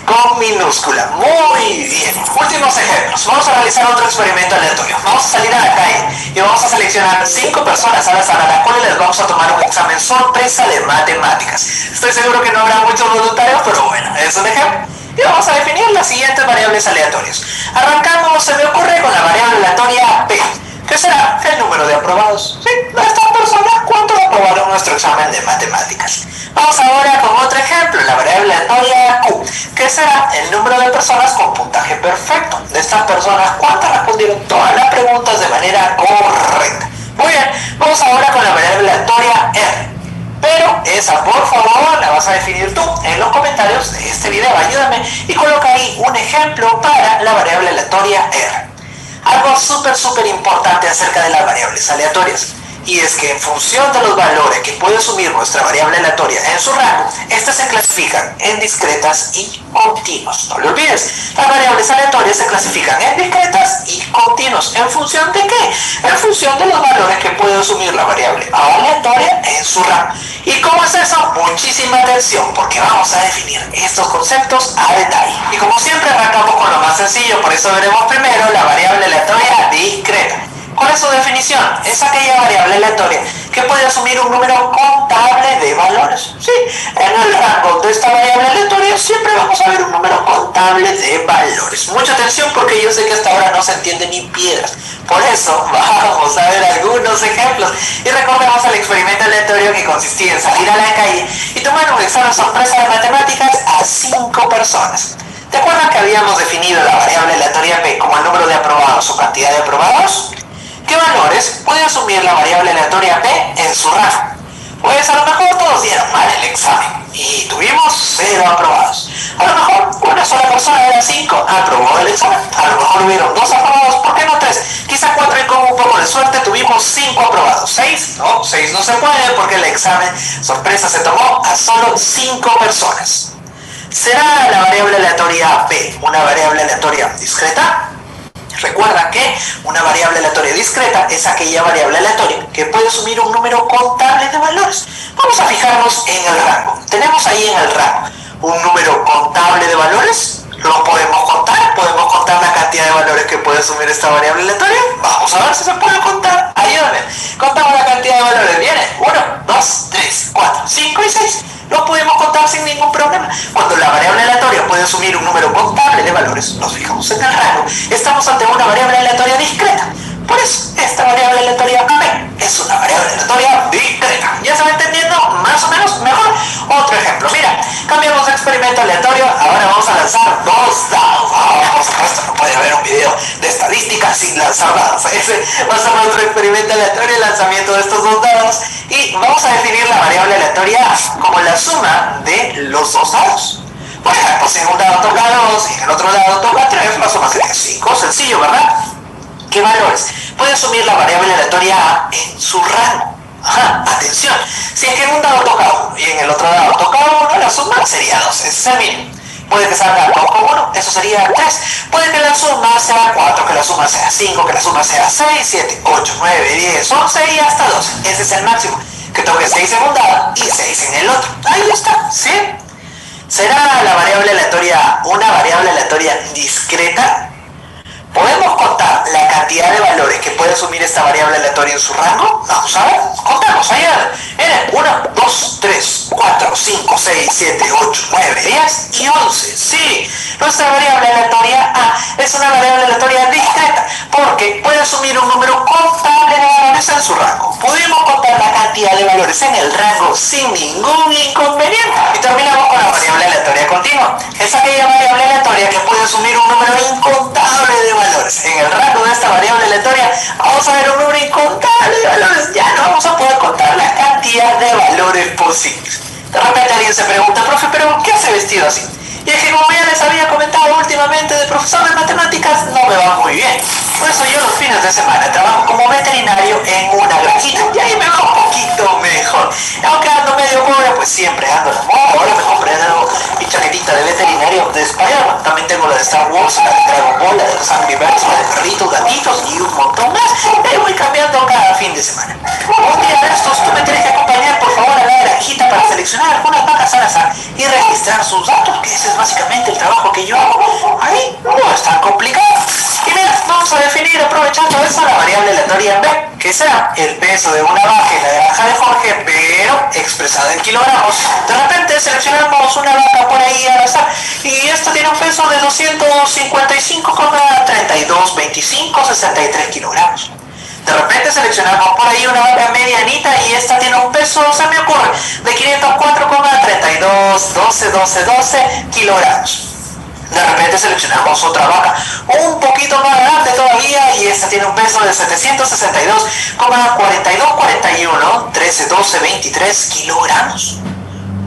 con minúscula. Muy bien. Últimos ejemplos. Vamos a realizar otro experimento aleatorio. Vamos a salir a la calle y vamos a seleccionar 5 personas al azar a las cuales les vamos a tomar un examen sorpresa de matemáticas. Estoy seguro que no habrá muchos voluntarios, pero bueno, es un ejemplo. Y vamos a definir las siguientes variables aleatorias. Arrancamos, se me ocurre, con la variable aleatoria P, que será el número de aprobados. Sí, de estas personas, ¿cuántos aprobaron nuestro examen de matemáticas? Vamos ahora con otro ejemplo, la variable aleatoria Q, que será el número de personas con puntaje perfecto. De estas personas, ¿cuántas respondieron todas las preguntas de manera correcta? Muy bien, vamos ahora con la variable aleatoria R. Pero esa, por favor, la vas a definir tú en los comentarios de este video. Ayúdame y coloca ahí un ejemplo para la variable aleatoria R. Algo súper importante acerca de las variables aleatorias. Y es que en función de los valores que puede asumir nuestra variable aleatoria en su rango, estas se clasifican en discretas y continuos. No lo olvides, las variables aleatorias se clasifican en discretas y continuos. ¿En función de qué? En función de los valores que puede asumir la variable aleatoria en su rango. ¿Y cómo es eso? Muchísima atención, porque vamos a definir estos conceptos a detalle. Y como siempre arrancamos con lo más sencillo, por eso veremos primero la variable aleatoria discreta. ¿Cuál es su definición? Es aquella variable aleatoria que puede asumir un número contable de valores. Sí, en el rango de esta variable aleatoria siempre vamos a ver un número contable de valores. Mucha atención porque yo sé que hasta ahora no se entiende ni piedras. Por eso vamos a ver algunos ejemplos. Y recordemos el experimento aleatorio que consistía en salir a la calle y tomar un examen sorpresa de matemáticas a 5 personas. ¿Te acuerdas que habíamos definido la variable aleatoria P como el número de aprobados o cantidad de aprobados? ¿Qué valores puede asumir la variable aleatoria P en su rango? Pues a lo mejor todos dieron mal el examen y tuvimos 0 aprobados. A lo mejor una sola persona de las 5 aprobó el examen. A lo mejor hubieron 2 aprobados, ¿por qué no 3? Quizá 4 y con un poco de suerte tuvimos 5 aprobados. 6 no, 6 no se puede porque el examen sorpresa se tomó a solo 5 personas. ¿Será la variable aleatoria P una variable aleatoria discreta? Recuerda que una variable aleatoria discreta es aquella variable aleatoria que puede asumir un número contable de valores. Vamos a fijarnos en el rango. Tenemos ahí en el rango un número contable de valores. ¿Lo podemos contar? ¿Podemos contar la cantidad de valores que puede asumir esta variable aleatoria? Vamos a ver si se puede contar. Ayúdame. Contamos la cantidad de valores. Viene 1, 2, 3, 4, 5 y 6. Lo podemos contar sin ningún problema. Cuando la variable aleatoria puede asumir un número contable de valores, nos fijamos en el rango, estamos ante una variable aleatoria discreta. Por eso, esta variable aleatoria P es una variable aleatoria discreta. ¿Ya se va entendiendo más o menos mejor? Otro ejemplo, mira, cambiamos de experimento aleatorio, ahora vamos a lanzar 2 dados. Por supuesto, no puede haber un video de estadística sin lanzar dados. Ese va a ser nuestro experimento aleatorio, el lanzamiento de estos 2 dados. Y vamos a definir la variable aleatoria como la suma de los 2 dados. Por ejemplo, si en un dado toca 2 y en el otro dado toca 3, la suma sería 5. Sencillo, ¿verdad? ¿Qué valores puede asumir la variable aleatoria A en su rango? Ajá, atención. Si es que en un dado toca 1 y en el otro dado toca 1, la suma sería 2. Ese es el mínimo. Puede que salga 2 con 1, eso sería 3. Puede que la suma sea 4, que la suma sea 5, que la suma sea 6, 7, 8, 9, 10, 11 y hasta 12. Ese es el máximo. Que toque 6 en un dado y 6 en el otro. Ahí está, ¿sí? ¿Será la variable aleatoria una variable aleatoria discreta? ¿Podemos contar la cantidad de valores que puede asumir esta variable aleatoria en su rango? Vamos a ver, contamos, ahí miren, 1, 2, 3, 4, 5, 6, 7, 8, 9, 10 y 11. Sí, nuestra variable aleatoria A es una variable aleatoria discreta porque puede asumir un número contable de valores en su rango. Pudimos contar la cantidad de valores en el rango sin ningún inconveniente. Y terminamos con la variable aleatoria continua. Es aquella variable aleatoria que puede asumir un número incontable de valores. En el rango de esta variable aleatoria vamos a ver un número incontable de valores. Ya no vamos a poder contar la cantidad de valores posibles. De repente alguien se pregunta, profe, ¿pero qué hace vestido así? Y es que como ya les había comentado últimamente, de profesor de matemáticas no me va muy bien. Por eso yo los fines de semana trabajo como veterinario en una granjita y ahí me va un poquito mejor. Aunque ando medio pobre, pues siempre ando la moda. Ahora me compré mi chaquetita de veterinario de Spider-Man. También tengo la de Star Wars, la de Dragon Ball, la de los Angry Birds, la de perritos, gatitos y un montón más. Y voy cambiando cada fin de semana. Un día de estos tú me tienes que acompañar por favor a la granjita para seleccionar algunas vacas al azar y registrar sus datos, que ese es básicamente el trabajo que yo hago. Ahí no es tan complicado. Y mira, vamos a definir, aprovechando eso, la variable aleatoria B, que será el peso de una vaca en la granja de Jorge, pero expresada en kilogramos. De repente seleccionamos una vaca por ahí al azar y esta tiene un peso de 255,322563 kilogramos. De repente seleccionamos por ahí una vaca medianita y esta tiene un peso, se me ocurre, de 504,321212 kilogramos. De repente seleccionamos otra vaca un poquito más grande todavía y esta tiene un peso de 762,4241131223 kilogramos.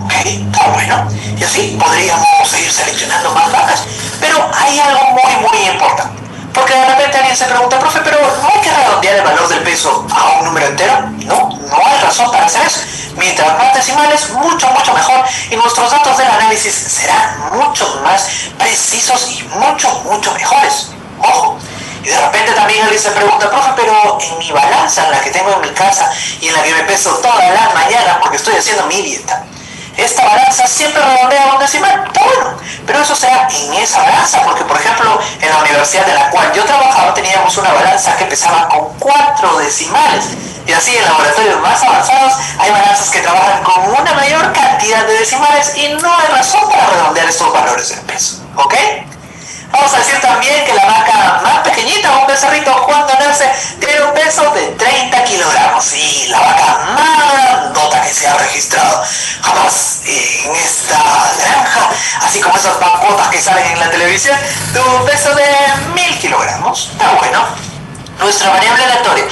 Ok, está bueno. Y así podríamos seguir seleccionando más vacas. Pero hay algo muy importante. Porque de repente alguien se pregunta, profe, pero ¿no hay que redondear el valor del peso a un número entero? No hay razón para hacer eso. Mientras más decimales, mucho mejor. Y nuestros datos del análisis serán mucho más precisos y mucho mejores. Ojo. Y de repente también alguien se pregunta, profe, pero en mi balanza, en la que tengo en mi casa y en la que me peso todas las mañanas porque estoy haciendo mi dieta, esta balanza siempre redondea a un decimal. Está bueno, pero eso será en esa balanza, porque por ejemplo en la universidad en la cual yo trabajaba teníamos una balanza que pesaba con 4 decimales. Y así en laboratorios más avanzados hay balanzas que trabajan con una mayor cantidad de decimales y no hay razón para redondear estos valores del peso. ¿Ok? Vamos a decir también que la vaca más pequeñita, un becerrito cuando nace, tiene un peso de 30 kilogramos. Y la vaca más grandota que se ha registrado jamás en esta granja, así como esas vacotas que salen en la televisión, tuvo un peso de 1000 kilogramos. Está bueno. Nuestra variable aleatoria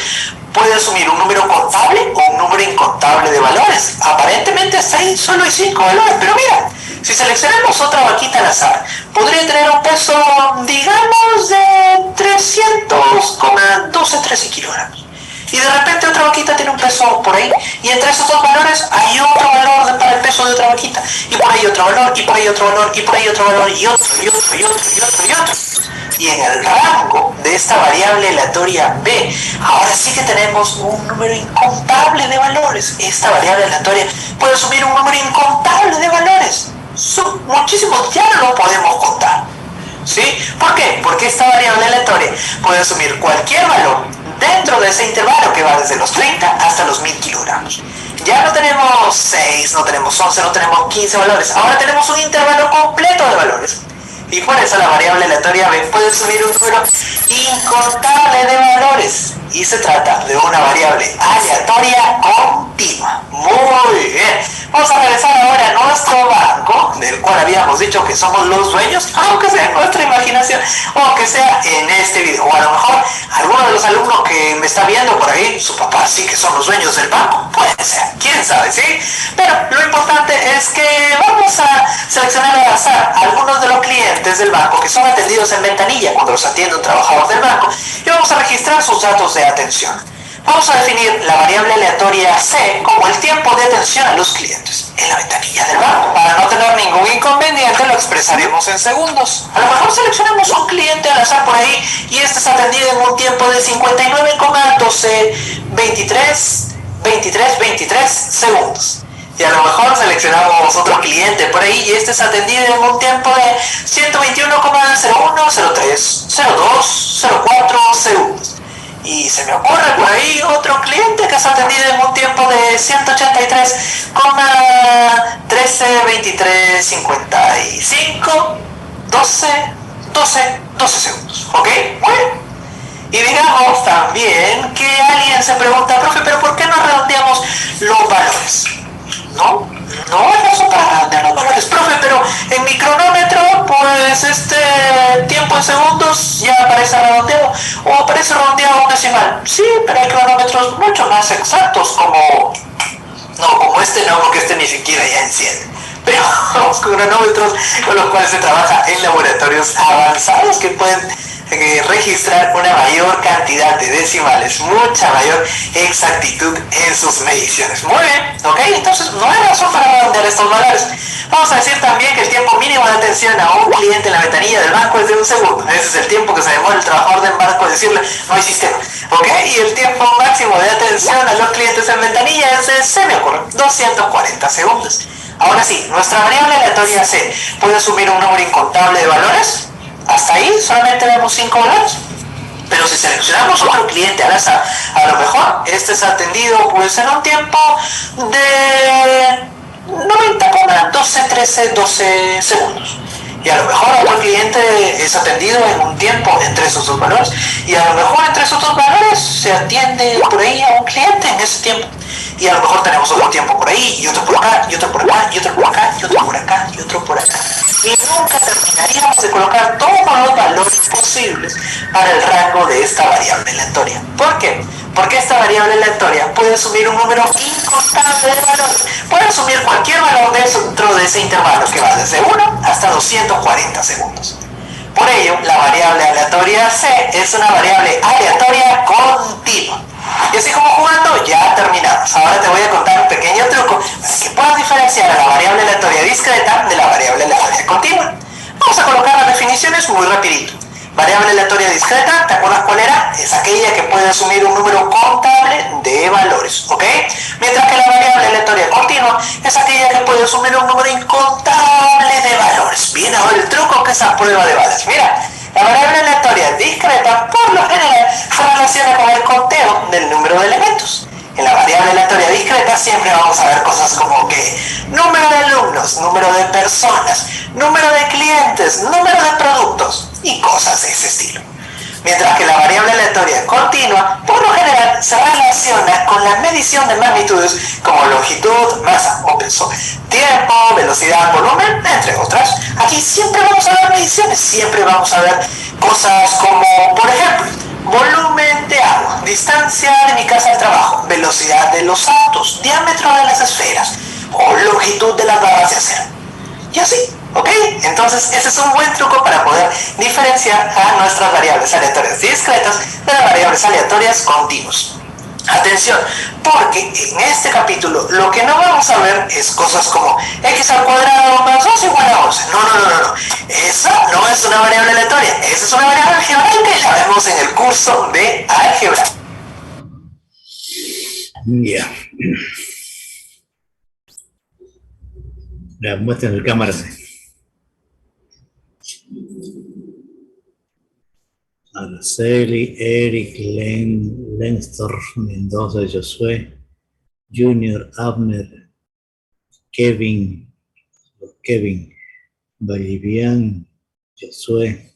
puede asumir un número contable o un número incontable de valores. Aparentemente hasta ahí solo hay 5 valores, pero mira, si seleccionamos otra vaquita al azar, podría tener un peso, digamos, de 300,1213 kilogramos. Y de repente otra vaquita tiene un peso por ahí, y entre esos dos valores hay otro valor para el peso de otra vaquita, y por ahí otro valor, y por ahí otro valor, y por ahí otro valor, y otro. Y en el rango de esta variable aleatoria B, ahora sí que tenemos un número incontable de valores. Esta variable aleatoria puede asumir un número incontable de valores. Son muchísimos, ya no lo podemos contar. ¿Sí? ¿Por qué? Porque esta variable aleatoria puede asumir cualquier valor dentro de ese intervalo que va desde los 30 hasta los 1000 kilogramos. Ya no tenemos 6, no tenemos 11, no tenemos 15 valores. Ahora tenemos un intervalo completo de valores. Y por eso la variable aleatoria B puede asumir un número incontable de valores. Y se trata de una variable aleatoria continua. Muy bien. Vamos a regresar ahora a nuestro banco, del cual habíamos dicho que somos los dueños, aunque sea en nuestra imaginación, o aunque sea en este video. O a lo mejor alguno de los alumnos que me está viendo por ahí, su papá sí que son los dueños del banco. Puede ser, quién sabe, ¿sí? Pero lo importante es que vamos a seleccionar al azar algunos de los clientes del banco que son atendidos en ventanilla cuando los atiende un trabajador del banco, y vamos a registrar sus datos de atención. Vamos a definir la variable aleatoria C como el tiempo de atención a los clientes en la ventanilla del banco. Para no tener ningún inconveniente lo expresaremos en segundos. A lo mejor seleccionamos un cliente al azar por ahí y este es atendido en un tiempo de 59,1223 segundos. Y a lo mejor seleccionamos otro cliente por ahí y este es atendido en un tiempo de 121,01030204 segundos. Y se me ocurre por ahí otro cliente que es atendido en un tiempo de 183,132355 12 segundos. ¿Ok? Bueno. Y digamos también que alguien se pregunta, profe, pero ¿por qué no redondeamos los valores? No hay razón para redondear los valores, profe, pero en mi cronómetro, pues este tiempo en segundos ya aparece redondeado, o aparece redondeado un decimal. Sí, pero hay cronómetros mucho más exactos, como este no, porque este ni siquiera ya enciende. Pero los cronómetros con los cuales se trabaja en laboratorios avanzados que pueden registrar una mayor cantidad de decimales, mucha mayor exactitud en sus mediciones. Muy bien, ¿ok? Entonces no hay razón para redondear estos valores. Vamos a decir también que el tiempo mínimo de atención a un cliente en la ventanilla del banco es de 1 segundo. Ese es el tiempo que se demora el trabajador del banco en decirle no hay sistema, ¿ok? Y el tiempo máximo de atención a los clientes en ventanilla es de, se me ocurre, 240 segundos. Ahora sí, nuestra variable aleatoria C puede asumir un número incontable de valores. Hasta ahí solamente vemos 5 valores. Pero si seleccionamos otro cliente al azar, a lo mejor este es atendido pues en un tiempo de 90,12 segundos. Y a lo mejor otro cliente es atendido en un tiempo entre esos dos valores. Y a lo mejor entre esos dos valores se atiende por ahí a un cliente en ese tiempo. Y a lo mejor tenemos otro tiempo por ahí, y otro por acá, y otro por acá, y otro por acá, y otro por acá, y otro por acá. Y nunca terminaríamos de colocar todos los valores posibles para el rango de esta variable aleatoria. ¿Por qué? Porque esta variable aleatoria puede asumir un número incontable de valores. Puede asumir cualquier valor dentro de ese intervalo que va desde 1 hasta 240 segundos. Por ello, la variable aleatoria C es una variable aleatoria continua. Y así como jugando, ya terminamos. Ahora te voy a contar un pequeño truco para que puedas diferenciar a la variable aleatoria discreta de la variable aleatoria continua. Vamos a colocar las definiciones muy rapidito. Variable aleatoria discreta, ¿te acuerdas cuál era? Es aquella que puede asumir un número contable de valores, ¿ok? Mientras que la variable aleatoria continua es aquella que puede asumir un número incontable de valores. Bien, ahora el truco que es a prueba de balas. Mira, la variable aleatoria discreta por lo general se relaciona con el conteo del número de elementos. En la variable aleatoria discreta siempre vamos a ver cosas como que número de alumnos, número de personas, número de clientes, número de productos y cosas de ese estilo. Mientras que la variable aleatoria continua, por lo general, se relaciona con la medición de magnitudes como longitud, masa o peso, tiempo, velocidad, volumen, entre otras. Aquí siempre vamos a ver mediciones, siempre vamos a ver cosas como, por ejemplo, volumen de agua, distancia de mi casa al trabajo, velocidad de los autos, diámetro de las esferas o longitud de las barras de acero. Y así, ¿ok? Entonces ese es un buen truco para poder diferenciar a nuestras variables aleatorias discretas de las variables aleatorias continuas. Atención, porque en este capítulo lo que no vamos a ver es cosas como x al cuadrado más 2 igual a 11. No. Esa no es una variable aleatoria, esa es una variable algebraica y la vemos en el curso de álgebra. Ya. La muestra en el cámara. Araceli, Eric, Lenstor, Mendoza, Josué, Junior, Abner, Kevin, Vallivian, Josué,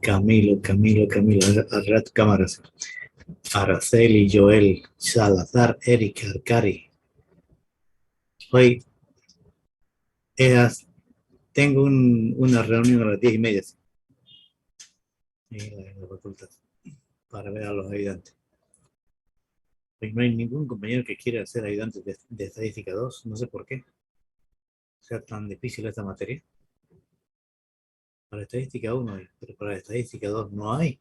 Camilo, al rato cámaras. Araceli, Joel, Salazar, Eric, Arcari. Hoy tengo una reunión a las 10:30 en la facultad para ver a los ayudantes. Hoy no hay ningún compañero que quiera ser ayudante de estadística 2, no sé por qué sea tan difícil esta materia. Para estadística 1 hay, pero para estadística 2 no hay.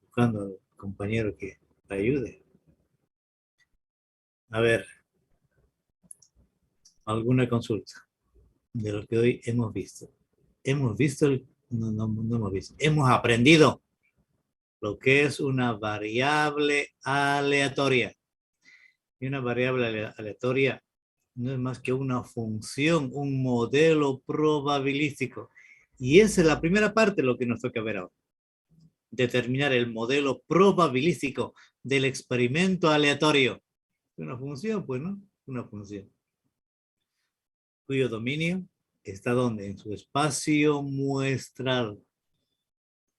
Buscando al compañero que ayude. A ver, alguna consulta de lo que hoy hemos visto. Hemos aprendido lo que es una variable aleatoria. Y una variable aleatoria no es más que una función, un modelo probabilístico. Y esa es la primera parte de lo que nos toca ver ahora. Determinar el modelo probabilístico del experimento aleatorio. Una función, pues, ¿no? Una función. Cuyo dominio está donde? En su espacio muestral.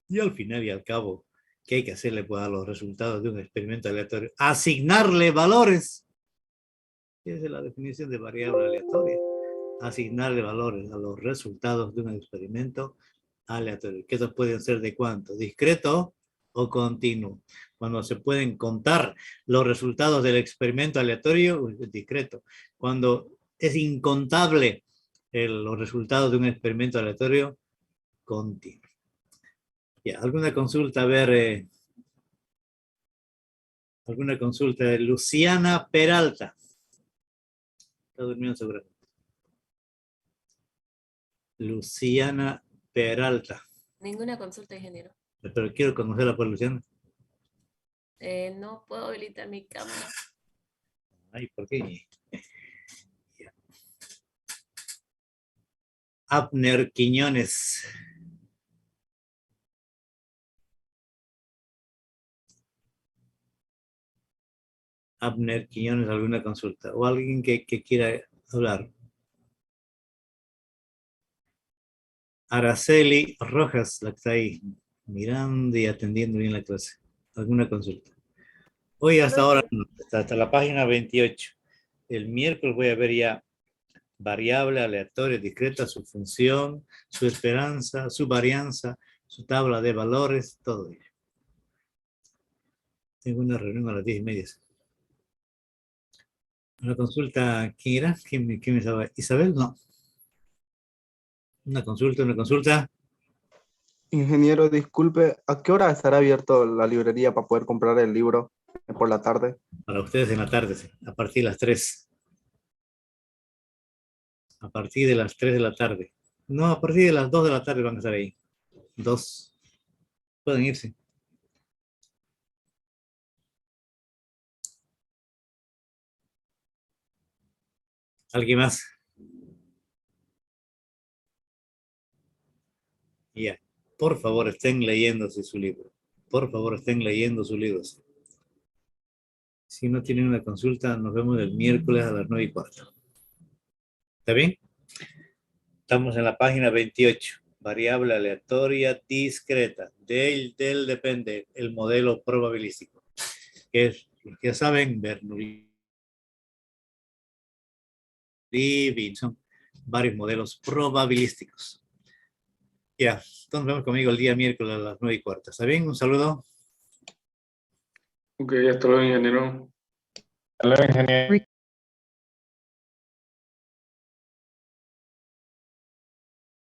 Y al final y al cabo, ¿qué hay que hacerle pues, a los resultados de un experimento aleatorio? Asignarle valores. Esa es la definición de variable aleatoria. Asignarle valores a los resultados de un experimento aleatorio. Que estos pueden ser de cuánto, discreto o continuo. Cuando se pueden contar los resultados del experimento aleatorio, es discreto. Cuando es incontable los resultados de un experimento aleatorio, continuo. Ya, alguna consulta, a ver, alguna consulta de Luciana Peralta. Está durmiendo seguramente. Luciana Peralta. Ninguna consulta, ingeniero. Pero quiero conocerla por Luciana. No puedo habilitar mi cámara. Ay, ¿por qué? Abner Quiñones. Abner Quiñones, alguna consulta. O alguien que quiera hablar. Araceli Rojas, la que está ahí, mirando y atendiendo bien la clase. ¿Alguna consulta? Hoy hasta ahora, hasta la página 28. El miércoles voy a ver ya variable, aleatoria, discreta, su función, su esperanza, su varianza, su tabla de valores, todo ello. Tengo una reunión a las 10:30. Una consulta, ¿quién era? ¿Quién me sabe? ¿Isabel? No. Una consulta. Ingeniero, disculpe, ¿a qué hora estará abierto la librería para poder comprar el libro por la tarde? Para ustedes en la tarde, a partir de las 3. A partir de las 3 de la tarde. No, a partir de las 2 de la tarde van a estar ahí. 2. Pueden irse. ¿Alguien más? Ya. Por favor, estén leyéndose su libro. Por favor, estén leyendo sus libros. Si no tienen una consulta, nos vemos el miércoles a las 9:15. ¿Está bien? Estamos en la página 28. Variable aleatoria discreta. Del depende el modelo probabilístico. Que es, ya saben, Bernoulli, son varios modelos probabilísticos. Ya, entonces vemos conmigo el día miércoles a las 9:15. ¿Está bien? Un saludo. Ok, hasta luego, ingeniero. Hasta luego, ingeniero.